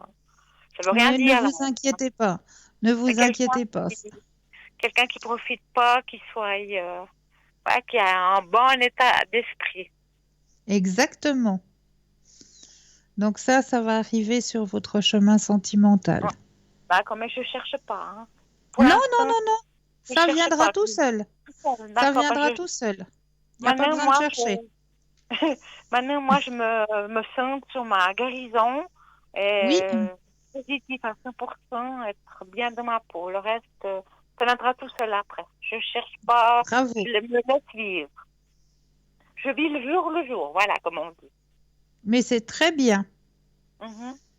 Ça veut rien dire. Ne vous inquiétez pas. Ne vous inquiétez pas. Quelqu'un qui profite pas, qui soit, qui a un bon état d'esprit. Exactement. Donc ça va arriver sur votre chemin sentimental. Oh. D'accord, mais je cherche pas. Hein. Non. Ça viendra tout seul. Ça viendra tout seul. Il n'y a pas besoin de chercher. Maintenant, moi, je me sens sur ma guérison et positif à 100%, être bien dans ma peau. Le reste, ça viendra tout seul après. Je ne cherche pas, Bravo. Je me laisse vivre. Je vis le jour, voilà, comme on dit. Mais c'est très bien.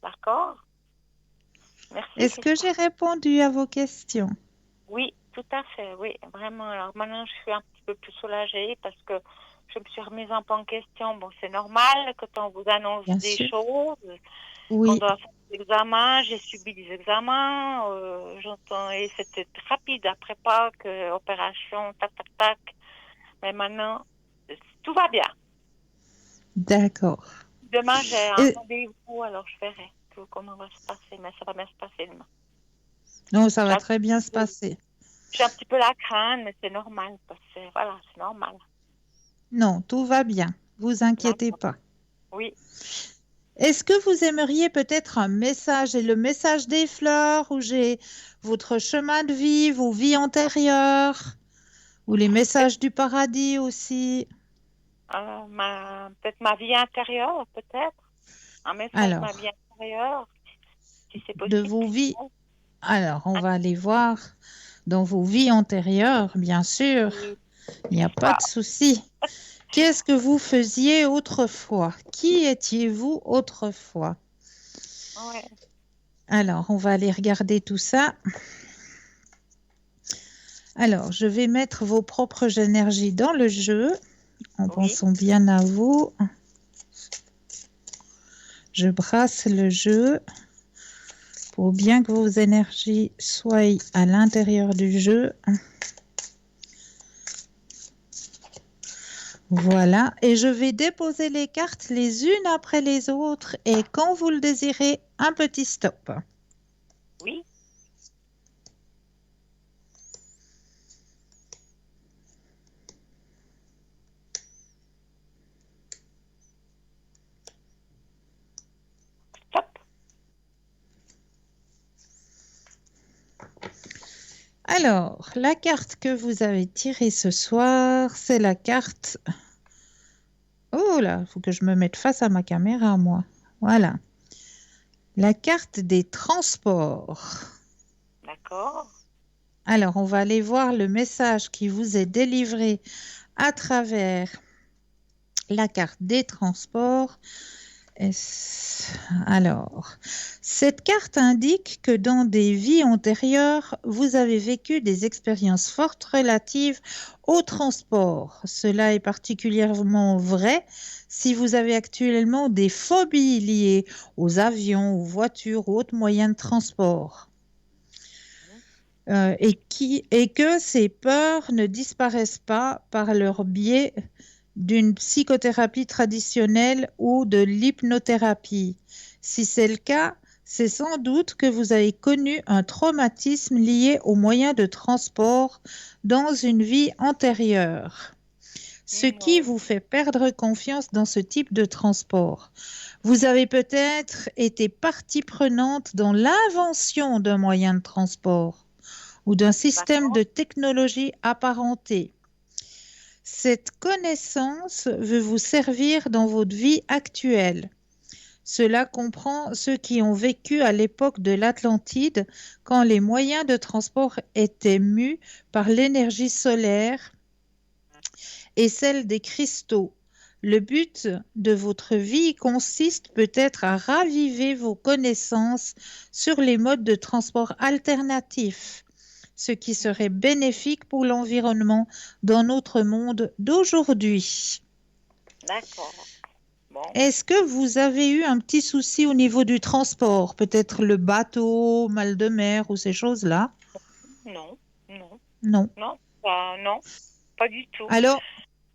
D'accord. Merci. Est-ce que j'ai répondu à vos questions? Oui, tout à fait, oui, vraiment. Alors maintenant, je suis un petit peu plus soulagée parce que je me suis remise un peu en question. Bon, c'est normal quand on vous annonce des choses. Oui. On doit faire des examens. J'ai subi des examens. J'entends, et c'était rapide après Pâques, opération, tac, tac, tac. Mais maintenant, tout va bien. D'accord. Demain, j'ai un rendez-vous, alors je verrai comment va se passer. Mais ça va bien se passer demain. Non, ça va très bien se passer. J'ai un petit peu la crainte, mais c'est normal. Parce que, voilà, c'est normal. Non, tout va bien. Vous inquiétez pas. Oui. Est-ce que vous aimeriez peut-être un message? Et le message des fleurs, ou j'ai votre chemin de vie, vos vies antérieures, ou les messages du paradis aussi? Peut-être ma vie intérieure, peut-être. Un message de ma vie intérieure, si c'est possible. De vos vies. Alors, on va aller voir dans vos vies antérieures, bien sûr. Il n'y a pas de souci. Qu'est-ce que vous faisiez autrefois? Qui étiez-vous autrefois? Alors, on va aller regarder tout ça. Alors, je vais mettre vos propres énergies dans le jeu, en pensant bien à vous. Je brasse le jeu pour bien que vos énergies soient à l'intérieur du jeu. Voilà, et je vais déposer les cartes les unes après les autres et quand vous le désirez, un petit stop. Oui. Stop. Alors, la carte que vous avez tirée ce soir, c'est la carte... Oh là, il faut que je me mette face à ma caméra, moi. Voilà. La carte des transports. D'accord. Alors, on va aller voir le message qui vous est délivré à travers la carte des transports. Alors, cette carte indique que dans des vies antérieures, vous avez vécu des expériences fortes relatives au transport. Cela est particulièrement vrai si vous avez actuellement des phobies liées aux avions, aux voitures ou autres moyens de transport. Et que ces peurs ne disparaissent pas par leur biais d'une psychothérapie traditionnelle ou de l'hypnothérapie. Si c'est le cas, c'est sans doute que vous avez connu un traumatisme lié aux moyens de transport dans une vie antérieure, ce qui vous fait perdre confiance dans ce type de transport. Vous avez peut-être été partie prenante dans l'invention d'un moyen de transport ou d'un système de technologie apparenté. Cette connaissance veut vous servir dans votre vie actuelle. Cela comprend ceux qui ont vécu à l'époque de l'Atlantide, quand les moyens de transport étaient mus par l'énergie solaire et celle des cristaux. Le but de votre vie consiste peut-être à raviver vos connaissances sur les modes de transport alternatifs, ce qui serait bénéfique pour l'environnement dans notre monde d'aujourd'hui. D'accord. Bon. Est-ce que vous avez eu un petit souci au niveau du transport? Peut-être le bateau, mal de mer ou ces choses-là? Non, non, Non. non, non, pas du tout.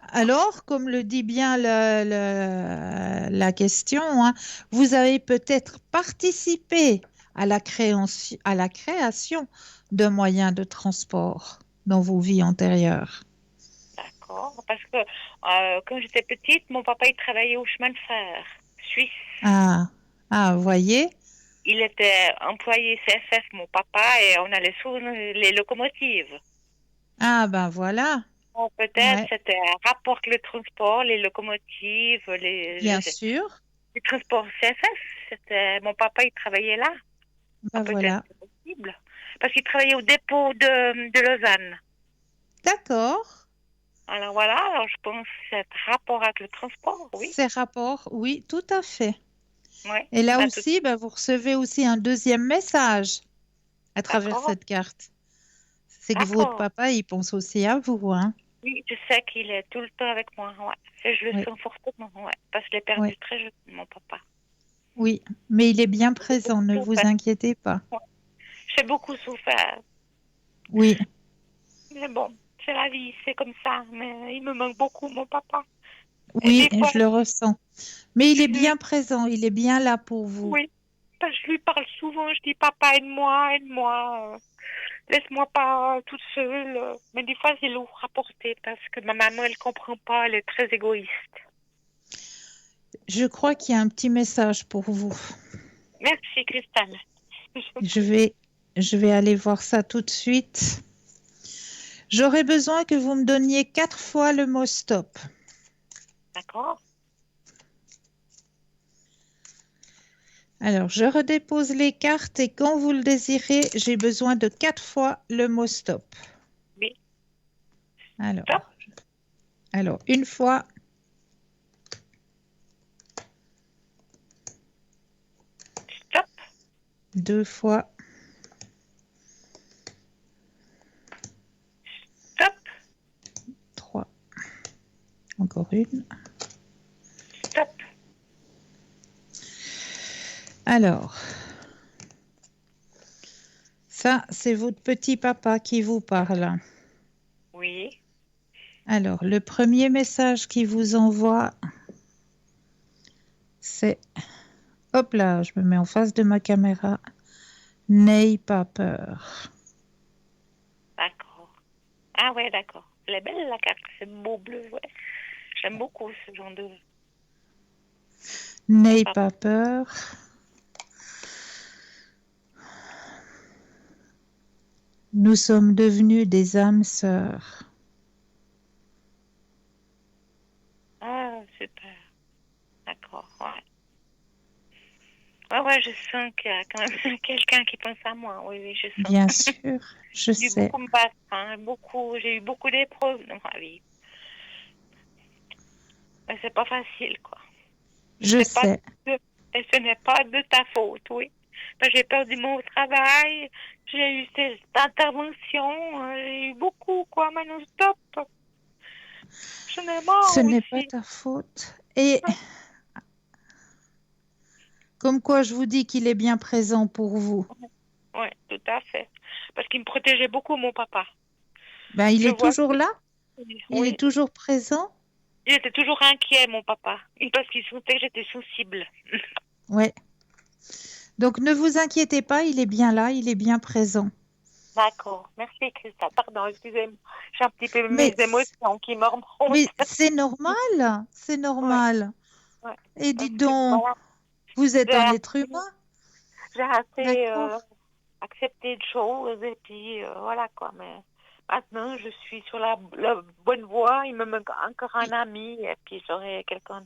Alors, comme le dit bien la question, hein, vous avez peut-être participé à la création d'un moyen de transport dans vos vies antérieures. D'accord, parce que quand j'étais petite, mon papa il travaillait au chemin de fer suisse. Vous voyez? Il était employé CFF, mon papa, et on allait sur les locomotives. Ah ben voilà. Bon, peut-être c'était un rapport avec le transport, les locomotives, Bien sûr. Les transports CFF, c'était mon papa il travaillait là. Ben voilà. C'est possible, parce qu'il travaillait au dépôt de Lausanne. D'accord. Alors voilà, alors je pense que c'est rapport avec le transport, oui. C'est rapport, oui, tout à fait. Ouais, et là aussi, vous recevez aussi un deuxième message à travers cette carte. C'est que votre papa, il pense aussi à vous, hein. Oui, je sais qu'il est tout le temps avec moi, ouais. Et je le sens fortement, parce que je l'ai perdu très jeune, mon papa. Oui, mais il est bien présent, ne vous inquiétez pas. Ouais. J'ai beaucoup souffert. Oui. Mais bon, c'est la vie, c'est comme ça. Mais il me manque beaucoup, mon papa. Oui, je le ressens. Mais il est bien présent, il est bien là pour vous. Oui, parce que je lui parle souvent, je dis papa, aide-moi, laisse-moi pas toute seule. Mais des fois, c'est lourd à porter parce que ma maman, elle comprend pas, elle est très égoïste. Je crois qu'il y a un petit message pour vous. Merci, Christelle. Je vais aller voir ça tout de suite. J'aurais besoin que vous me donniez 4 fois le mot stop. D'accord. Alors, je redépose les cartes et quand vous le désirez, j'ai besoin de 4 fois le mot stop. Oui. Alors, une fois. Stop. 2 fois. Stop. 3. Encore une. Stop. Alors, ça, c'est votre petit papa qui vous parle. Oui. Alors, le premier message qu'il vous envoie, c'est... Hop là, je me mets en face de ma caméra. N'aie pas peur. D'accord. Ah ouais, d'accord. Elle est belle la carte, c'est beau bleu, ouais. J'aime beaucoup ce genre de... N'aie pas peur. Nous sommes devenus des âmes sœurs. Ah, super. D'accord, ouais. Ouais, je sens qu'il y a quand même quelqu'un qui pense à moi. Oui, je sens. Bien sûr, je sais. J'ai beaucoup me battre, hein, j'ai eu beaucoup d'épreuves dans ma vie. Mais c'est pas facile, quoi. Je sais. Et ce n'est pas de ta faute, oui. J'ai perdu mon travail, j'ai eu cette intervention, j'ai eu beaucoup, quoi, maintenant stop. Je n'ai marre Ce n'est aussi. pas ta faute. Et comme quoi je vous dis qu'il est bien présent pour vous. Oui, tout à fait. Parce qu'il me protégeait beaucoup, mon papa. Il est toujours là? Oui. Il est toujours présent? Il était toujours inquiet, mon papa, parce qu'il sentait que j'étais sensible. Ouais. Donc ne vous inquiétez pas, il est bien là, il est bien présent. D'accord. Merci, Christa. Pardon, excusez-moi. J'ai un petit peu Mais, mes émotions qui me remontent. mais c'est normal, c'est Ouais, normal. ouais. Et Parce dites que, donc, voilà, vous êtes j'ai un assez, être humain, j'ai assez d'accord? accepté de choses et puis voilà quoi. Mais maintenant, je suis sur la bonne voie. Il me manque encore un ami et puis j'aurai quelqu'un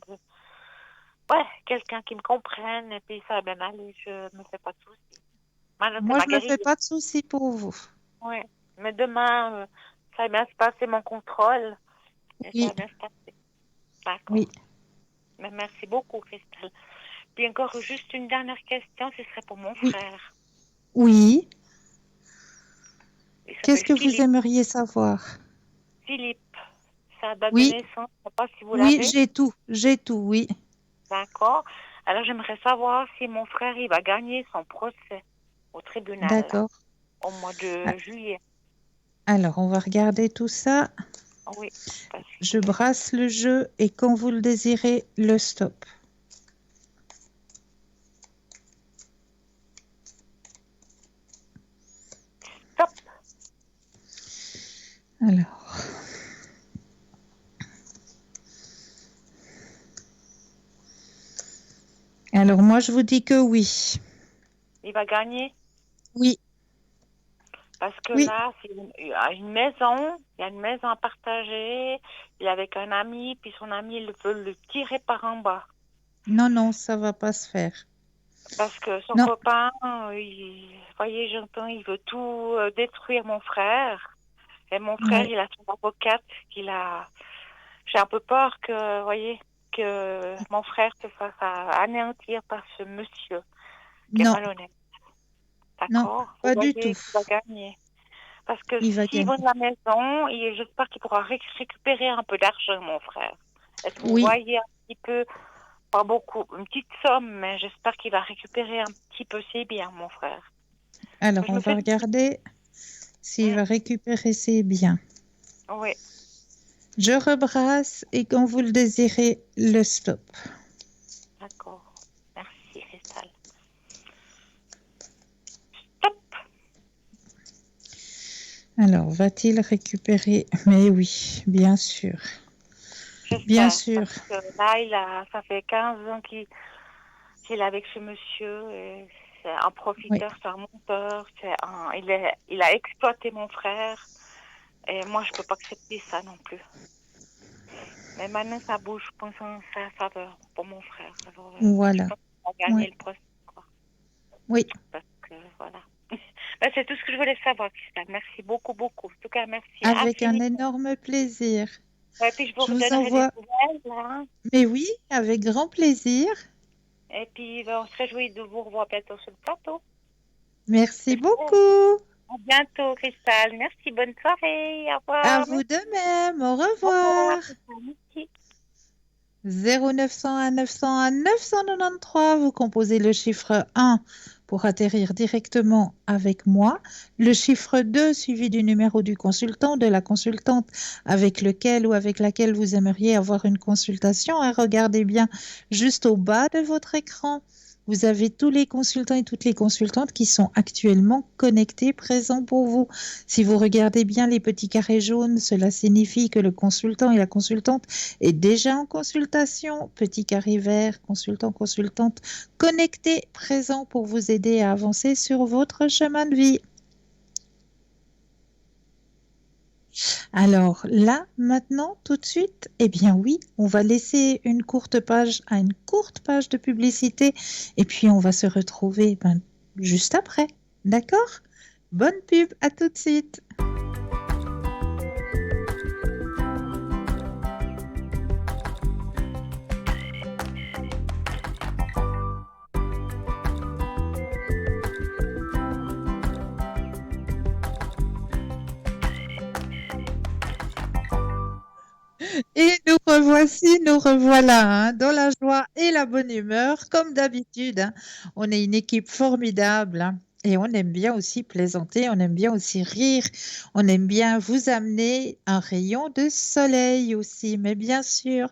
qui me comprenne et puis ça va bien aller. Je me fais pas de soucis. Maintenant, c'est Moi, ma je me fais guérison. pas de soucis pour vous. Ouais. Mais demain, ça va bien se passer mon contrôle et ça Oui, va bien se passer. D'accord. oui, Mais merci beaucoup, Christelle. Puis encore juste une dernière question, ce serait pour mon oui, frère. oui. Il Qu'est-ce s'appelle que vous Philippe. aimeriez savoir? Philippe, sa date de Oui, naissance, je ne sais pas si vous oui, l'avez. j'ai tout, oui. D'accord. Alors j'aimerais savoir si mon frère il va gagner son procès au tribunal D'accord. au mois Ah, de juillet. alors, on va regarder tout ça. Oui, parce Je que brasse le jeu et quand vous le désirez, le stop. stop. Alors, moi, je vous dis que oui. Il va gagner Oui, parce que oui. là, il y a une maison, il y a une maison à partager. Il est avec un ami, puis son ami il veut le tirer par en bas. Non, non, ça va pas se faire. Parce que son Non, copain, voyez, j'entends, il veut tout détruire mon frère. Et mon frère, ouais. il a son avocate j'ai un peu peur que, voyez, que mon frère se fasse anéantir par ce monsieur qui est Non, malhonnête. non, D'accord? Vous pas du voyez tout. qu'il va gagner. Parce que Il va s'il vend gagner. la maison, j'espère qu'il pourra récupérer un peu d'argent, mon frère. Est-ce que vous Oui. voyez un petit peu, pas beaucoup, une petite somme, mais j'espère qu'il va récupérer un petit peu ses biens, mon frère. Alors, Je on me va fais... regarder s'il va récupérer ses biens. Oui, Je rebrasse et quand vous le désirez, le stop. d'accord. Merci, Cristal. Stop. Alors, va-t-il récupérer? Mais oui, bien sûr. Bien J'espère. sûr. Parce que là, ça fait 15 ans qu'il est avec ce monsieur. Et c'est un Oui. profiteur, c'est un menteur. Il a exploité mon frère. Et moi, je peux pas accepter ça non plus. Mais maintenant, ça bouge, je pense, en sa faveur pour mon frère. Alors, je Voilà. pense qu'il va gagner Oui. le procès, quoi. Oui. Parce que, voilà. Ben, c'est tout ce que je voulais savoir, Christelle. Merci beaucoup, beaucoup. En tout cas, merci Avec un infiniment. énorme plaisir. Et puis, je vous Je vous redonnerai des envoie. nouvelles, hein. Mais oui, avec grand plaisir. Et puis, ben, on se réjouit de vous revoir bientôt sur le plateau. Merci J'espère. beaucoup. À bientôt, Christelle. Merci, bonne soirée. Au À revoir. vous de même. Au Au revoir, revoir. Christelle. Merci. 0901 901 993, vous composez le chiffre 1 pour atterrir directement avec moi, le chiffre 2 suivi du numéro du consultant, de la consultante avec lequel ou avec laquelle vous aimeriez avoir une consultation. Et regardez bien juste au bas de votre écran. Vous avez tous les consultants et toutes les consultantes qui sont actuellement connectés, présents pour vous. Si vous regardez bien les petits carrés jaunes, cela signifie que le consultant et la consultante est déjà en consultation. Petit carré vert, consultant, consultante, connecté, présent pour vous aider à avancer sur votre chemin de vie. Alors là, maintenant, tout de suite, eh bien oui, on va laisser une courte page à une courte page de publicité et puis on va se retrouver juste après. D'accord? Bonne pub, à tout de suite. Et nous revoici, nous revoilà, dans la joie et la bonne humeur, comme d'habitude. On est une équipe formidable. Et on aime bien aussi plaisanter, on aime bien aussi rire, on aime bien vous amener un rayon de soleil aussi, mais bien sûr.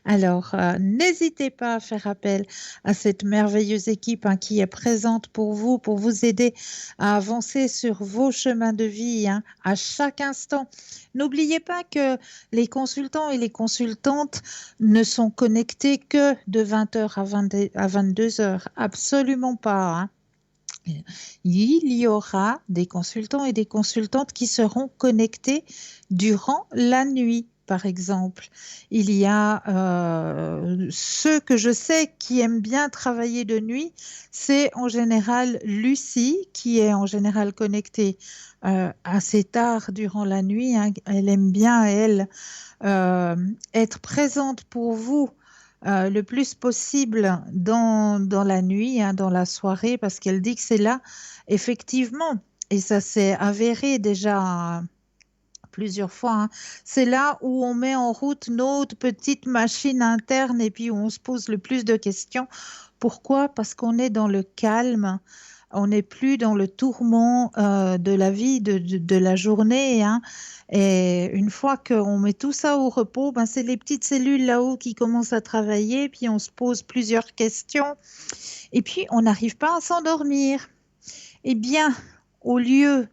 Alors, n'hésitez pas à faire appel à cette merveilleuse équipe hein, qui est présente pour vous aider à avancer sur vos chemins de vie hein, à chaque instant. N'oubliez pas que les consultants et les consultantes ne sont connectés que de 20 heures à 22 heures. Absolument pas. Hein. Il y aura des consultants et des consultantes qui seront connectés durant la nuit, par exemple. Il y a ceux que je sais qui aiment bien travailler de nuit, c'est en général Lucie qui est en général connectée assez tard durant la nuit. Hein. Elle aime bien, elle, être présente pour vous le plus possible dans la nuit, hein, dans la soirée, parce qu'elle dit que c'est là, effectivement, et ça s'est avéré déjà plusieurs fois, hein, c'est là où on met en route notre petite machine interne et puis où on se pose le plus de questions. Pourquoi? Parce qu'on est dans le calme. On n'est plus dans le tourment de la vie, de la journée. Hein. Et une fois qu'on met tout ça au repos, ben, c'est les petites cellules là-haut qui commencent à travailler, puis on se pose plusieurs questions, et puis on n'arrive pas à s'endormir. Eh bien, au lieu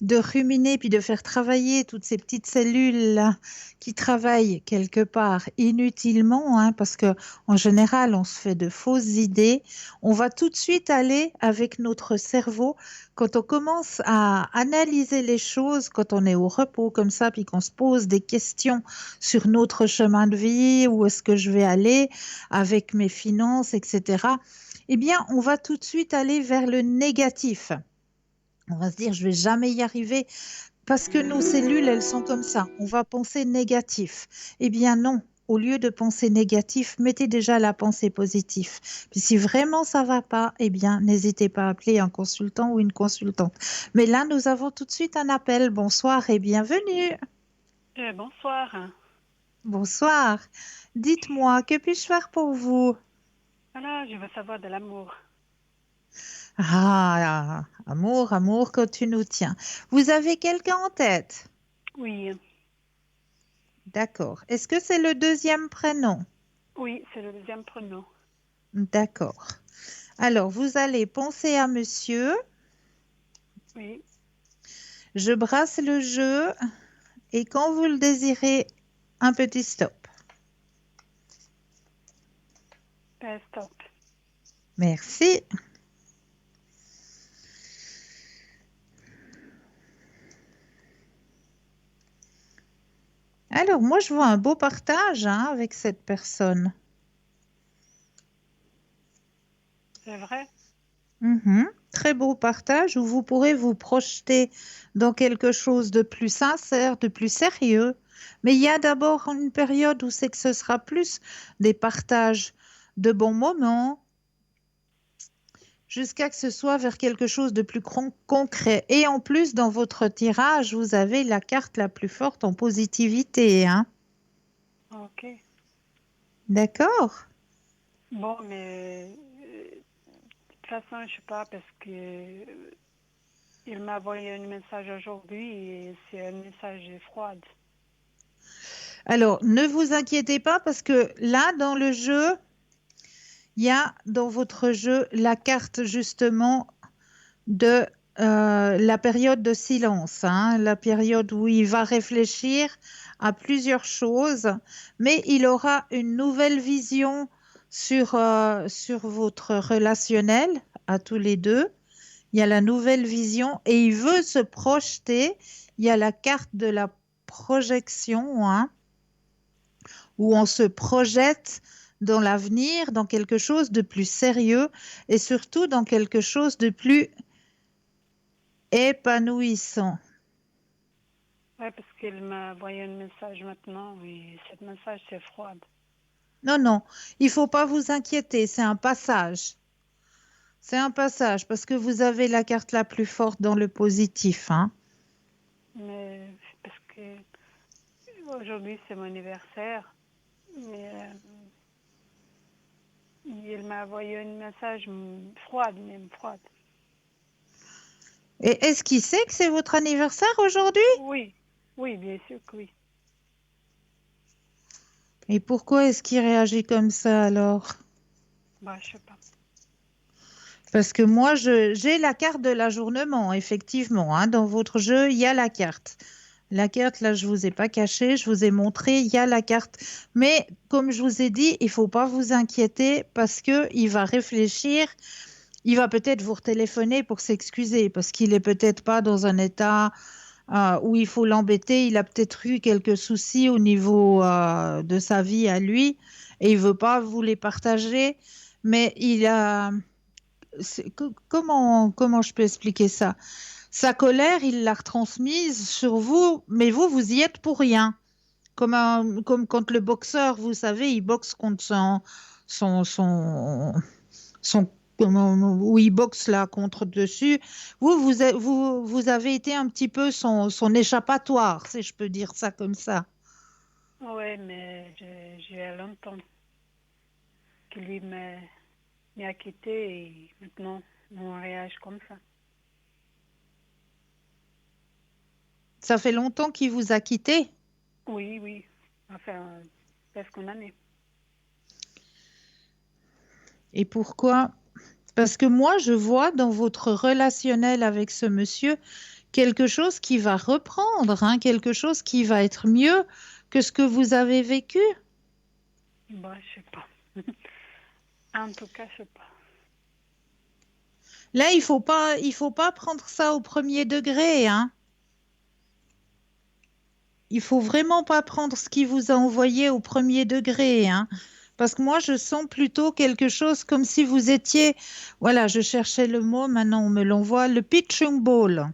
de ruminer puis de faire travailler toutes ces petites cellules là, qui travaillent quelque part inutilement, hein, parce que en général on se fait de fausses idées, on va tout de suite aller avec notre cerveau. Quand on commence à analyser les choses, quand on est au repos comme ça, puis qu'on se pose des questions sur notre chemin de vie, où est-ce que je vais aller avec mes finances, etc., eh bien, on va tout de suite aller vers le négatif. On va se dire, je vais jamais y arriver parce que nos cellules, elles sont comme ça. On va penser négatif. Eh bien non, au lieu de penser négatif, mettez déjà la pensée positive. Puis si vraiment ça va pas, eh bien n'hésitez pas à appeler un consultant ou une consultante. Mais là, nous avons tout de suite un appel. Bonsoir et bienvenue. Bonsoir. Bonsoir. Dites-moi, que puis-je faire pour vous? Voilà, je veux savoir de l'amour. Ah, amour, amour, quand tu nous tiens. Vous avez quelqu'un en tête? Oui. D'accord. Est-ce que c'est le deuxième prénom? Oui, c'est le deuxième prénom. D'accord. Alors, vous allez penser à monsieur. Oui. Je brasse le jeu et quand vous le désirez, un petit stop. Stop. Merci. Alors, moi, je vois un beau partage hein, avec cette personne. C'est vrai? Très beau partage où vous pourrez vous projeter dans quelque chose de plus sincère, de plus sérieux. Mais il y a d'abord une période où c'est que ce sera plus des partages de bons moments, jusqu'à que ce soit vers quelque chose de plus concret. Et en plus, dans votre tirage, vous avez la carte la plus forte en positivité. Hein. Ok. D'accord? Bon, mais de toute façon, je sais pas parce que il m'a envoyé un message aujourd'hui et c'est un message froid. Alors, ne vous inquiétez pas parce que là, dans le jeu, il y a dans votre jeu la carte justement de la période de silence, hein, la période où il va réfléchir à plusieurs choses, mais il aura une nouvelle vision sur votre relationnel à tous les deux. Il y a la nouvelle vision et il veut se projeter. Il y a la carte de la projection, hein, où on se projette dans l'avenir, dans quelque chose de plus sérieux et surtout dans quelque chose de plus épanouissant. Oui, parce qu'il m'a envoyé un message maintenant et ce message c'est froid. Non, non, il ne faut pas vous inquiéter, c'est un passage. C'est un passage parce que vous avez la carte la plus forte dans le positif. Hein. Mais parce que aujourd'hui c'est mon anniversaire, mais il m'a envoyé un message froid, même froid. Et est-ce qu'il sait que c'est votre anniversaire aujourd'hui? Oui, oui, bien sûr que oui. Et pourquoi est-ce qu'il réagit comme ça alors? Bah, je sais pas. Parce que moi, j'ai la carte de l'ajournement, effectivement, hein. Dans votre jeu, il y a la carte. La carte, là, je ne vous ai pas caché, je vous ai montré, il y a la carte. Mais comme je vous ai dit, il ne faut pas vous inquiéter parce qu'il va réfléchir. Il va peut-être vous retéléphoner pour s'excuser parce qu'il n'est peut-être pas dans un état où il faut l'embêter. Il a peut-être eu quelques soucis au niveau de sa vie à lui et il ne veut pas vous les partager. Mais il a... comment je peux expliquer ça? Sa colère, il l'a retransmise sur vous, mais vous y êtes pour rien. Comme quand le boxeur, vous savez, il boxe contre son où il boxe là contre dessus. Vous avez été un petit peu son échappatoire, si je peux dire ça comme ça. Oui, mais j'ai longtemps que lui m'a quitté et maintenant on réagit comme ça. Ça fait longtemps qu'il vous a quitté? Oui, oui. Enfin, presque une année. Et pourquoi? Parce que moi, je vois dans votre relationnel avec ce monsieur quelque chose qui va reprendre, hein, quelque chose qui va être mieux que ce que vous avez vécu. Bah, je sais pas. En tout cas, je sais pas. Là, il faut pas prendre ça au premier degré, hein. Il faut vraiment pas prendre ce qu'il vous a envoyé au premier degré, hein. Parce que moi, je sens plutôt quelque chose comme si vous étiez, voilà, je cherchais le mot, maintenant on me l'envoie, le pitching ball.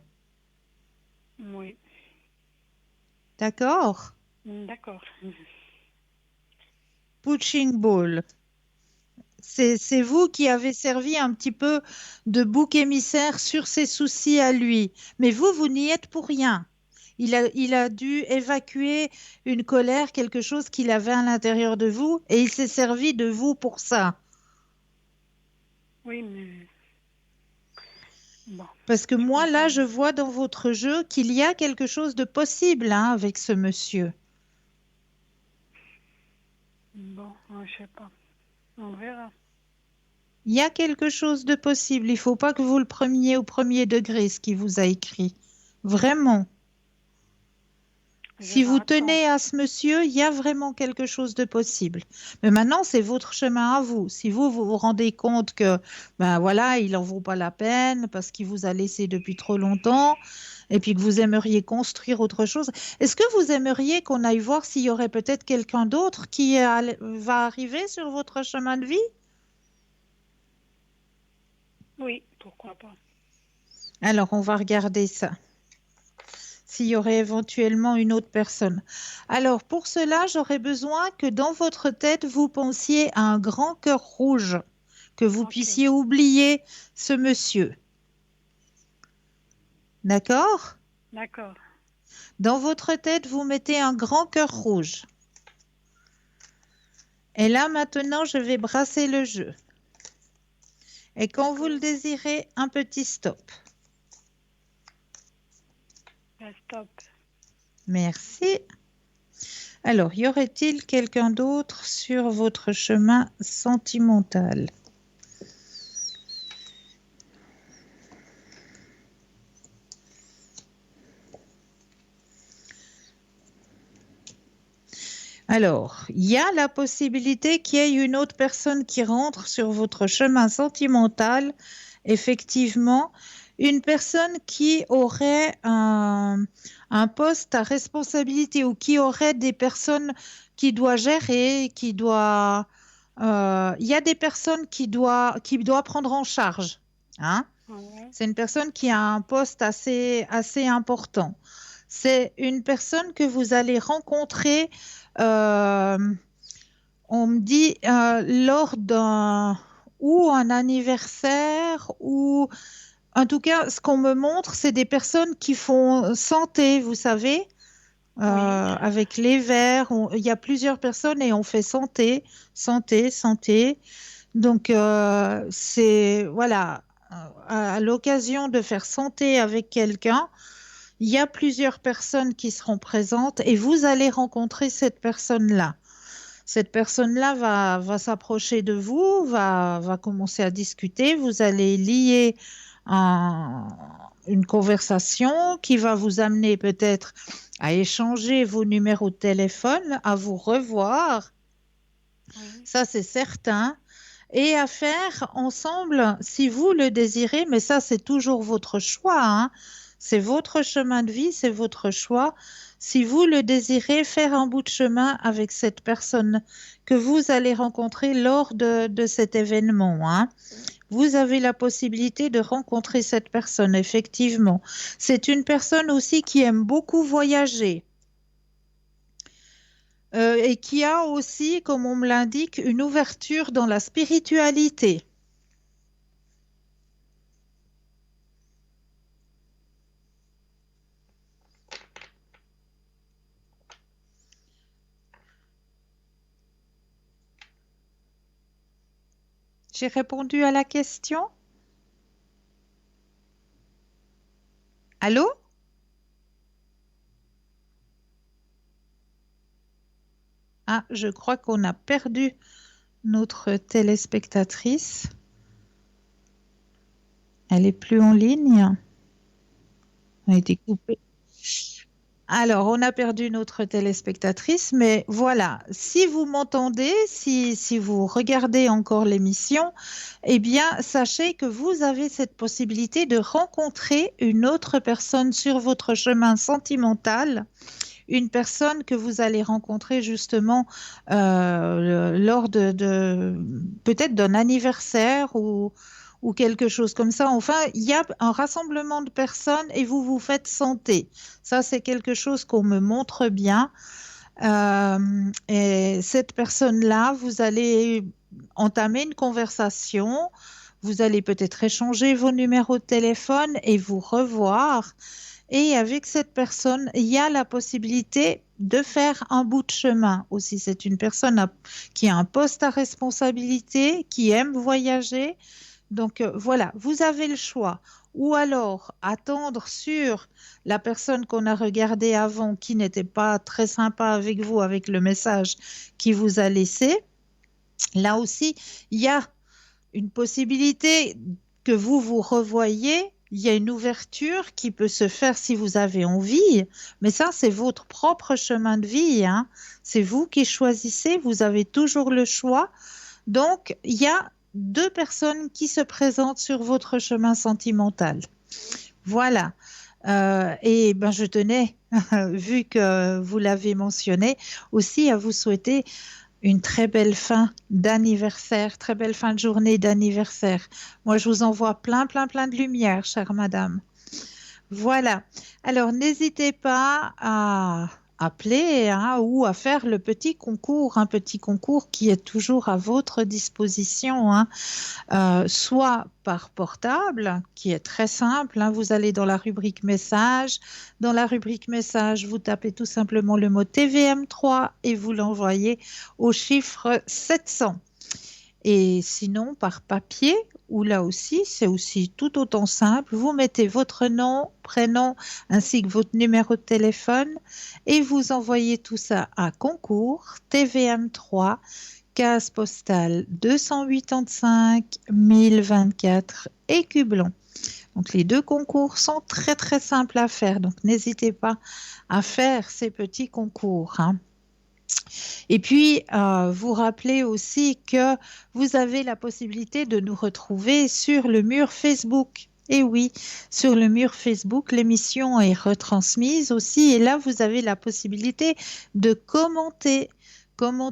Oui. D'accord? D'accord. Pitching ball. C'est vous qui avez servi un petit peu de bouc émissaire sur ses soucis à lui. Mais vous n'y êtes pour rien. Il a dû évacuer une colère, quelque chose qu'il avait à l'intérieur de vous, et il s'est servi de vous pour ça. Oui, mais... Bon. Parce que moi, là, je vois dans votre jeu qu'il y a quelque chose de possible, hein, avec ce monsieur. Bon, je sais pas. On verra. Il y a quelque chose de possible. Il ne faut pas que vous le preniez au premier degré, ce qu'il vous a écrit. Vraiment. Si vous tenez à ce monsieur, il y a vraiment quelque chose de possible. Mais maintenant, c'est votre chemin à vous. Si vous vous rendez compte que, ben voilà, il n'en vaut pas la peine parce qu'il vous a laissé depuis trop longtemps et puis que vous aimeriez construire autre chose, est-ce que vous aimeriez qu'on aille voir s'il y aurait peut-être quelqu'un d'autre qui va arriver sur votre chemin de vie? Oui, pourquoi pas. Alors, on va regarder ça. S'il y aurait éventuellement une autre personne. Alors, pour cela, j'aurais besoin que dans votre tête, vous pensiez à un grand cœur rouge, que vous puissiez oublier ce monsieur. D'accord? D'accord. Dans votre tête, vous mettez un grand cœur rouge. Et là, maintenant, je vais brasser le jeu. Et quand vous le désirez, un petit stop. Stop. Merci. Alors, y aurait-il quelqu'un d'autre sur votre chemin sentimental? Alors, il y a la possibilité qu'il y ait une autre personne qui rentre sur votre chemin sentimental, effectivement, une personne qui aurait un poste à responsabilité ou qui aurait des personnes qui doit gérer, il y a des personnes qui doit prendre en charge, hein. C'est une personne qui a un poste assez important. C'est une personne que vous allez rencontrer, on me dit, lors un anniversaire ou... En tout cas, ce qu'on me montre, c'est des personnes qui font santé, vous savez, avec les verres. Il y a plusieurs personnes et on fait santé. Donc, c'est, voilà, à l'occasion de faire santé avec quelqu'un, il y a plusieurs personnes qui seront présentes et vous allez rencontrer cette personne-là. Cette personne-là va s'approcher de vous, va commencer à discuter. Vous allez lier une conversation qui va vous amener peut-être à échanger vos numéros de téléphone, à vous revoir. Ça, c'est certain. Et à faire ensemble, si vous le désirez, mais ça, c'est toujours votre choix, hein. C'est votre chemin de vie, c'est votre choix. Si vous le désirez, faire un bout de chemin avec cette personne que vous allez rencontrer lors de cet événement, hein. Vous avez la possibilité de rencontrer cette personne, effectivement. C'est une personne aussi qui aime beaucoup voyager. Et qui a aussi, comme on me l'indique, une ouverture dans la spiritualité. J'ai répondu à la question? Allô? Ah, je crois qu'on a perdu notre téléspectatrice. Elle est plus en ligne. On a été coupé. Alors, on a perdu notre téléspectatrice, mais voilà, si vous m'entendez, si vous regardez encore l'émission, eh bien, sachez que vous avez cette possibilité de rencontrer une autre personne sur votre chemin sentimental, une personne que vous allez rencontrer justement lors de peut-être d'un anniversaire ou quelque chose comme ça. Enfin, il y a un rassemblement de personnes et vous vous faites santé. Ça, c'est quelque chose qu'on me montre bien. Et cette personne-là, vous allez entamer une conversation. Vous allez peut-être échanger vos numéros de téléphone et vous revoir. Et avec cette personne, il y a la possibilité de faire un bout de chemin aussi. C'est une personne qui a un poste à responsabilité, qui aime voyager. Donc voilà, vous avez le choix. Ou alors attendre sur la personne qu'on a regardée avant qui n'était pas très sympa avec vous, avec le message qu'il vous a laissé. Là aussi, il y a une possibilité que vous vous revoyiez. Il y a une ouverture qui peut se faire si vous avez envie, mais ça, c'est votre propre chemin de vie, hein. C'est vous qui choisissez, vous avez toujours le choix. Donc, il y a deux personnes qui se présentent sur votre chemin sentimental. Voilà. Et ben, je tenais, vu que vous l'avez mentionné, aussi à vous souhaiter une très belle fin d'anniversaire, très belle fin de journée d'anniversaire. Moi, je vous envoie plein de lumière, chère madame. Voilà. Alors, n'hésitez pas à appeler, hein, ou à faire le petit concours, un petit concours qui est toujours à votre disposition, hein, soit par portable, qui est très simple, hein, vous allez dans la rubrique message. Dans la rubrique message, vous tapez tout simplement le mot TVM3 et vous l'envoyez au chiffre 700. Et sinon, par papier, où là aussi, c'est aussi tout autant simple. Vous mettez votre nom, prénom, ainsi que votre numéro de téléphone et vous envoyez tout ça à concours TVM3, case postale 285 1024 Écublens. Donc, les deux concours sont très simples à faire. Donc, n'hésitez pas à faire ces petits concours, hein. Et puis, vous rappelez aussi que vous avez la possibilité de nous retrouver sur le mur Facebook. Et oui, sur le mur Facebook, l'émission est retransmise aussi. Et là, vous avez la possibilité de commenter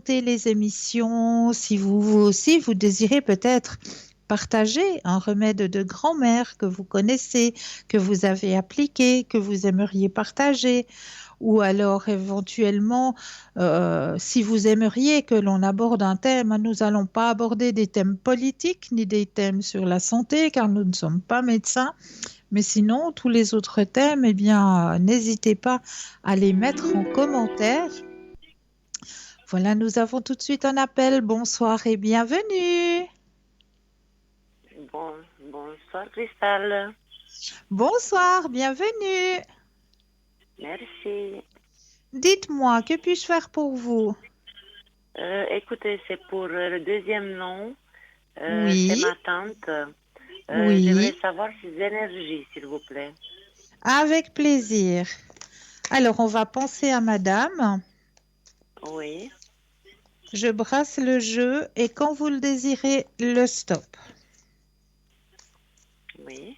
les émissions. Si vous aussi, vous désirez peut-être partager un remède de grand-mère que vous connaissez, que vous avez appliqué, que vous aimeriez partager. Ou alors éventuellement, si vous aimeriez que l'on aborde un thème, nous n'allons pas aborder des thèmes politiques ni des thèmes sur la santé, car nous ne sommes pas médecins. Mais sinon, tous les autres thèmes, eh bien, n'hésitez pas à les mettre en commentaire. Voilà, nous avons tout de suite un appel. Bonsoir et bienvenue. Bonsoir Cristal. Bonsoir, bienvenue. Merci. Dites-moi, que puis-je faire pour vous? Écoutez, c'est pour le deuxième nom. Oui. C'est ma tante. Oui. J'aimerais savoir ses énergies, s'il vous plaît. Avec plaisir. Alors, on va penser à madame. Oui. Je brasse le jeu et quand vous le désirez, le stop. Oui.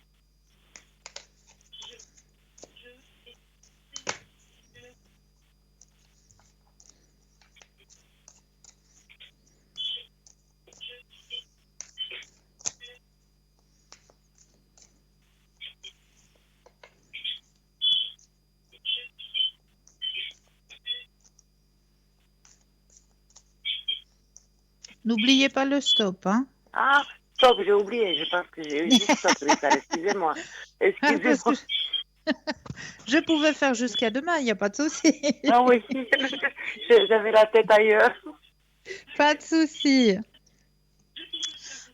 N'oubliez pas le stop, hein? Ah, stop, j'ai oublié. Je pense que j'ai eu juste stop, Cristal. Excusez-moi. Parce que Excusez-moi. je pouvais faire jusqu'à demain, il n'y a pas de souci. Ah oui, j'avais la tête ailleurs. Pas de souci.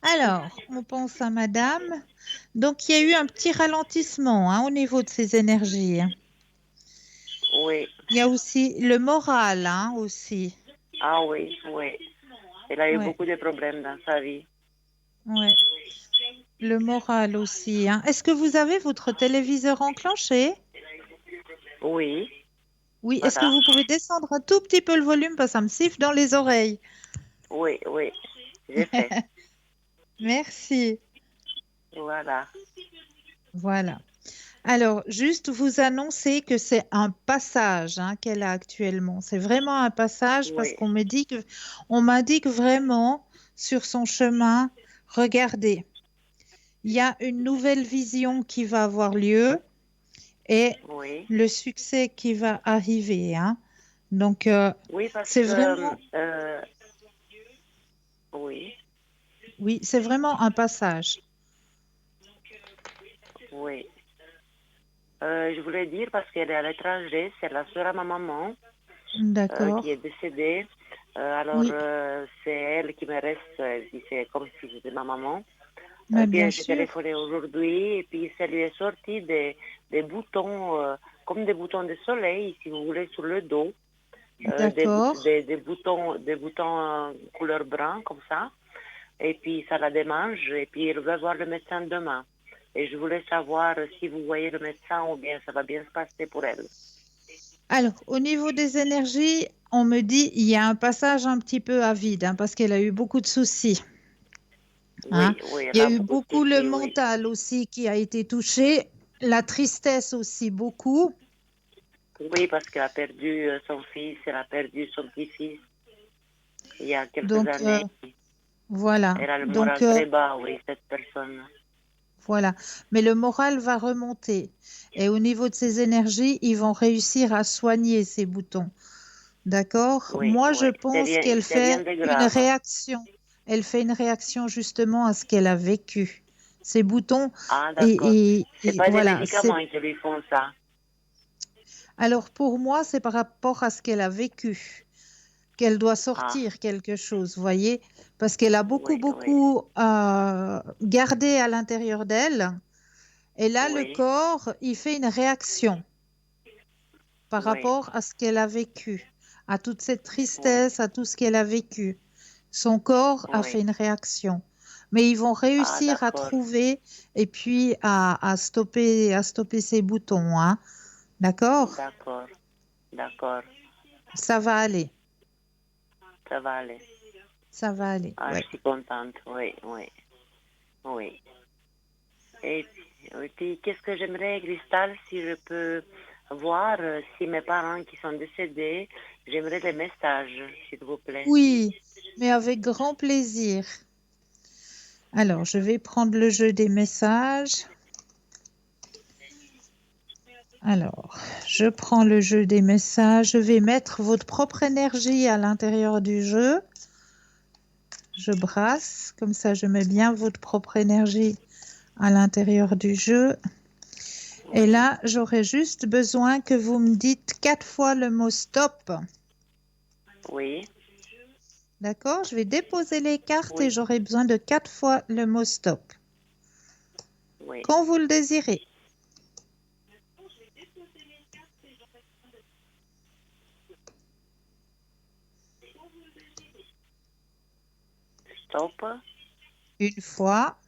Alors, on pense à madame. Donc, il y a eu un petit ralentissement hein, au niveau de ses énergies. Oui. Il y a aussi le moral, hein, aussi. Ah oui, oui. Elle a eu Ouais. beaucoup de problèmes dans sa vie. Ouais. Le moral aussi. Hein. Est-ce que vous avez votre téléviseur enclenché? Oui. Oui. Voilà. Est-ce que vous pouvez descendre un tout petit peu le volume parce que ça me siffle dans les oreilles? Oui, oui. J'ai fait. Merci. Voilà. Voilà. Alors, juste vous annoncer que c'est un passage hein, qu'elle a actuellement. C'est vraiment un passage parce Oui. on m'indique vraiment sur son chemin, regardez, il y a une nouvelle vision qui va avoir lieu et Oui. le succès qui va arriver. Hein. Donc, Oui, parce c'est que... vraiment, oui. oui, c'est vraiment un passage. Oui. Je voulais dire parce qu'elle est à l'étranger, c'est la sœur à ma maman D'accord. qui est décédée. Alors, Oui. c'est elle qui me reste, c'est comme si c'était ma maman. Mais Puis bien j'ai sûr. téléphoné aujourd'hui et puis ça lui est sorti des boutons, comme des boutons de soleil, si vous voulez, sur le dos. D'accord. Des boutons couleur brun, comme ça. Et puis ça la démange et puis elle va voir le médecin demain. Et je voulais savoir si vous voyez le médecin ou bien ça va bien se passer pour elle. Alors, au niveau des énergies, on me dit il y a un passage un petit peu à vide hein, parce qu'elle a eu beaucoup de soucis. Hein. Oui, oui, Il y elle a eu beaucoup de beaucoup le soucis, oui. mental aussi qui a été touché, la tristesse aussi beaucoup. Oui, parce qu'elle a perdu son fils, elle a perdu son petit-fils il y a quelques Donc, années. voilà. Elle a le Donc, moral très bas, oui, cette personne. voilà. Mais le moral va remonter. Et au niveau de ses énergies, ils vont réussir à soigner ces boutons. D'accord? Oui, Moi, oui. je pense qu'elle C'est rien fait de une grave. réaction. Elle fait une réaction justement à ce qu'elle a vécu. Ces boutons, Ah, d'accord. C'est pas des voilà. médicaments qui lui font ça. Alors, pour moi, c'est par rapport à ce qu'elle a vécu, qu'elle doit Ah, sortir quelque chose, vous voyez? Parce qu'elle a beaucoup, oui, oui, beaucoup gardé à l'intérieur d'elle. Et là, le oui, corps, il fait une réaction par oui, rapport à ce qu'elle a vécu, à toute cette oui, tristesse, à tout ce qu'elle a vécu. Son corps a fait oui. une réaction. Mais ils vont Ah, réussir à d'accord, trouver et puis à stopper ces boutons. Hein. D'accord? d'accord, d'accord. Ça va aller. Ça va aller. Ça va aller. Ah, Ouais. je suis contente, oui, oui, oui. Et puis, qu'est-ce que j'aimerais, Cristal, si je peux voir si mes parents qui sont décédés, j'aimerais les messages, s'il vous plaît. Oui, mais avec grand plaisir. Alors, je vais prendre le jeu des messages. Alors, je prends le jeu des messages. Je vais mettre votre propre énergie à l'intérieur du jeu. Je brasse, comme ça je mets bien votre propre énergie à l'intérieur du jeu. Et Oui, là, j'aurais juste besoin que vous me dites 4 fois le mot stop. oui, D'accord? Je vais déposer les cartes et oui. j'aurai besoin de 4 fois le mot stop. Oui. quand vous le désirez. Stop. Une fois,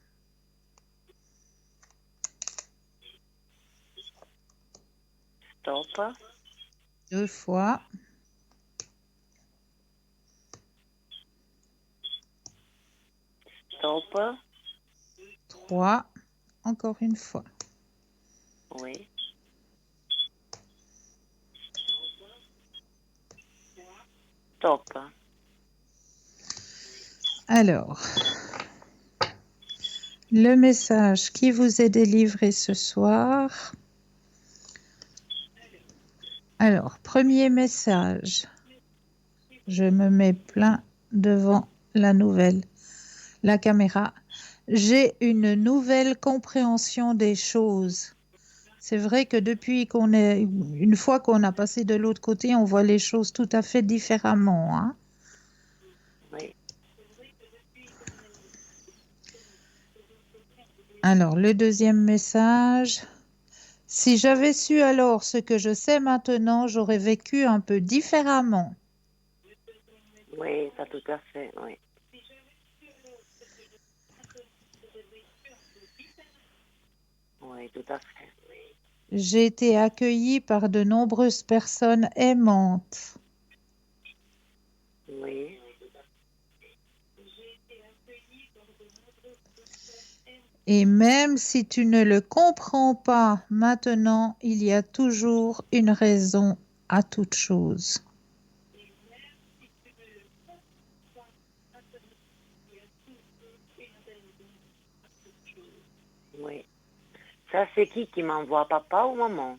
Stop. deux fois, Stop. trois, encore une fois. Oui. Stop. Alors, le message qui vous est délivré ce soir. Alors, premier message. Je me mets plein devant la caméra. J'ai une nouvelle compréhension des choses. C'est vrai que une fois qu'on a passé de l'autre côté, on voit les choses tout à fait différemment, hein. Oui. Alors, le deuxième message. Si j'avais su alors ce que je sais maintenant, j'aurais vécu un peu différemment. Oui, ça tout à fait, oui. Oui, tout à fait. J'ai été accueillie par de nombreuses personnes aimantes. Oui. Et même si tu ne le comprends pas maintenant, il y a toujours une raison à toute chose. Oui. Ça, c'est qui m'envoie, papa ou maman?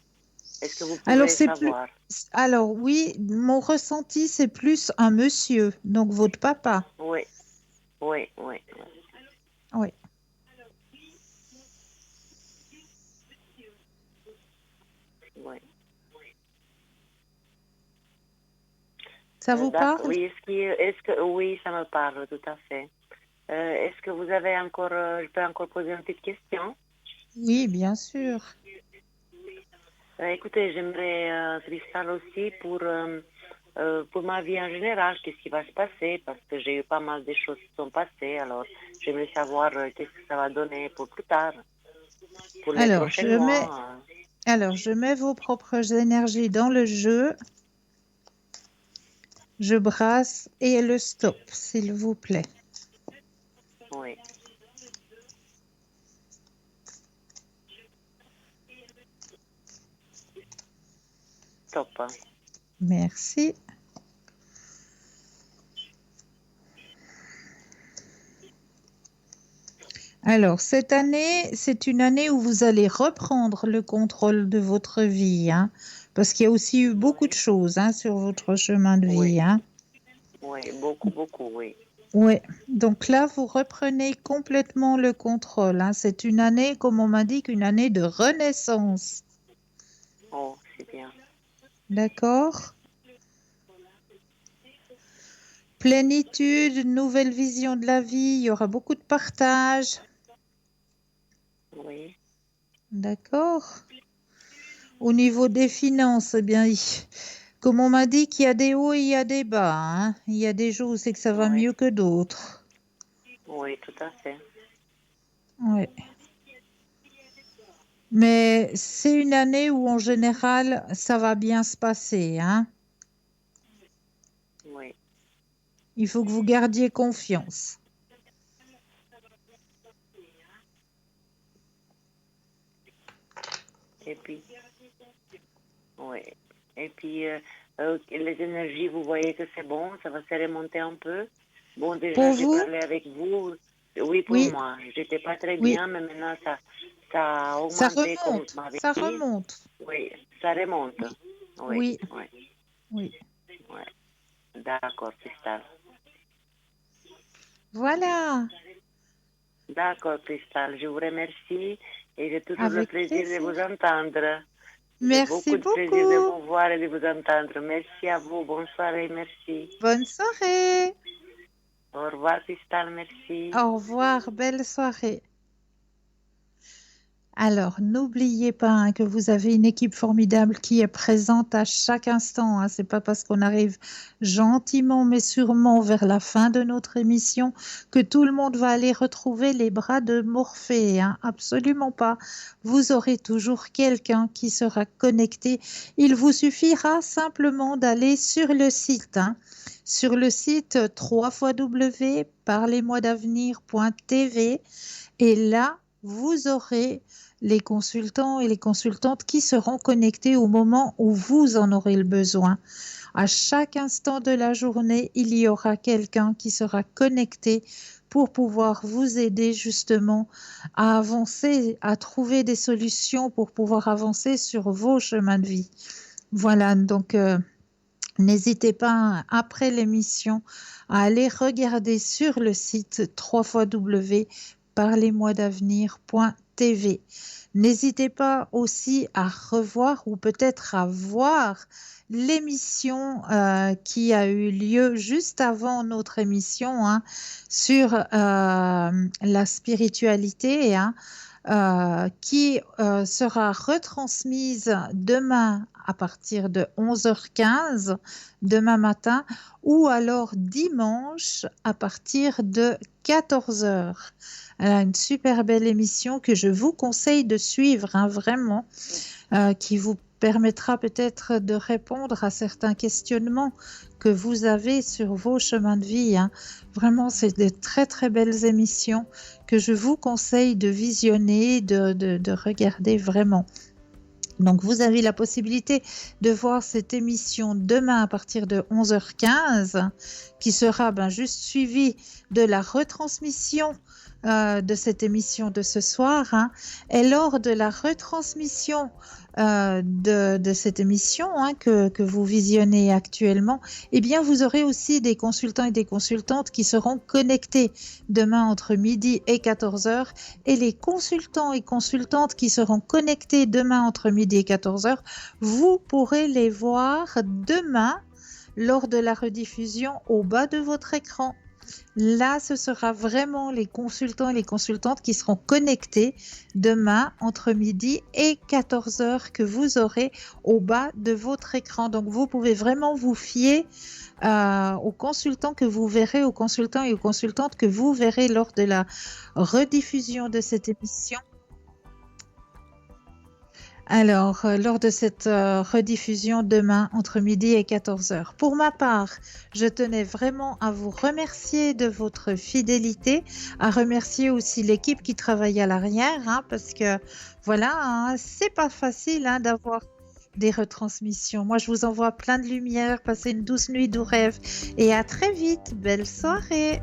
Est-ce que vous Alors, pouvez savoir? Alors oui, mon ressenti, c'est plus un monsieur, donc votre papa. Oui. Oui, oui, oui. Oui. Oui. Ça vous D'accord. parle? Oui, oui, ça me parle, tout à fait. Est-ce que vous avez encore, je peux encore poser une petite question? Oui, bien sûr. Écoutez, j'aimerais, Cristal aussi, pour ma vie en général, qu'est-ce qui va se passer, parce que j'ai eu pas mal de choses qui sont passées, alors j'aimerais savoir qu'est-ce que ça va donner pour plus tard, pour les Alors, prochains mois. je mets vos propres énergies dans le jeu. Je brasse et le stop, s'il vous plaît. Oui. Stop. Merci. Alors, cette année, c'est une année où vous allez reprendre le contrôle de votre vie, hein, parce qu'il y a aussi eu beaucoup de choses, hein, sur votre chemin de Oui. vie, hein. Oui, beaucoup, oui. Oui, donc là, vous reprenez complètement le contrôle, hein. C'est une année, comme on m'indique, une année de renaissance. Oh, c'est bien. D'accord? Plénitude, nouvelle vision de la vie, il y aura beaucoup de partage. Oui. D'accord? Au niveau des finances, eh bien, comme on m'a dit qu'il y a des hauts et il y a des bas, hein. Il y a des jours où c'est que ça va Oui. mieux que d'autres. Oui, tout à fait. Oui. Mais c'est une année où, en général, ça va bien se passer, hein. Oui. Il faut que vous gardiez confiance. Et puis, oui. Et puis, les énergies, vous voyez que c'est bon, ça va se remonter un peu. Bon, déjà, Pour j'ai vous? parlé avec vous. Oui, pour Oui, moi. J'étais pas très oui. bien, mais maintenant, ça a Ça augmenté, comme vous remonte, m'avez ça dit. remonte. Oui, ça remonte. Oui, Oui, oui, oui, oui. oui. D'accord, Cristal. Voilà, D'accord, Cristal. Je vous remercie et j'ai toujours le avec plaisir de plaisir. vous entendre. J'ai Merci beaucoup de plaisir de beaucoup. vous voir et de vous entendre. Merci à vous. Bonne soirée. Merci. Bonne soirée. Au revoir, Cristal. Merci. Au revoir, belle soirée. Alors, n'oubliez pas que vous avez une équipe formidable qui est présente à chaque instant. Ce n'est pas parce qu'on arrive gentiment mais sûrement vers la fin de notre émission que tout le monde va aller retrouver les bras de Morphée. Absolument pas. Vous aurez toujours quelqu'un qui sera connecté. Il vous suffira simplement d'aller sur le site. Sur le site www.parlez-moi-d'avenir.tv et là, vous aurez les consultants et les consultantes qui seront connectés au moment où vous en aurez le besoin. À chaque instant de la journée, il y aura quelqu'un qui sera connecté pour pouvoir vous aider justement à avancer, à trouver des solutions pour pouvoir avancer sur vos chemins de vie. Voilà, donc n'hésitez pas après l'émission à aller regarder sur le site www.parlez-moi-d'avenir.tv. N'hésitez pas aussi à revoir ou peut-être à voir l'émission qui a eu lieu juste avant notre émission sur la spiritualité qui sera retransmise demain à partir de 11h15 demain matin ou alors dimanche à partir de 14h. Une super belle émission que je vous conseille de suivre, vraiment, qui vous permettra peut-être de répondre à certains questionnements que vous avez sur vos chemins de vie. Vraiment, c'est de très très belles émissions que je vous conseille de visionner, de regarder vraiment. Donc, vous avez la possibilité de voir cette émission demain à partir de 11h15 qui sera juste suivie de la retransmission de cette émission de ce soir. Et lors de la retransmission de cette émission que vous visionnez actuellement, eh bien, vous aurez aussi des consultants et des consultantes qui seront connectés demain entre midi et 14h. Et les consultants et consultantes qui seront connectés demain entre midi et 14h, vous pourrez les voir demain lors de la rediffusion au bas de votre écran. Là, ce sera vraiment les consultants et les consultantes qui seront connectés demain entre midi et 14h que vous aurez au bas de votre écran. Donc, vous pouvez vraiment vous fier aux consultants que vous verrez, aux consultants et aux consultantes que vous verrez lors de la rediffusion de cette émission. Alors, lors de cette rediffusion demain entre midi et 14h. Pour ma part, je tenais vraiment à vous remercier de votre fidélité, à remercier aussi l'équipe qui travaille à l'arrière, parce que voilà, c'est pas facile d'avoir des retransmissions. Moi, je vous envoie plein de lumière, passez une douce nuit, doux rêve et à très vite. Belle soirée.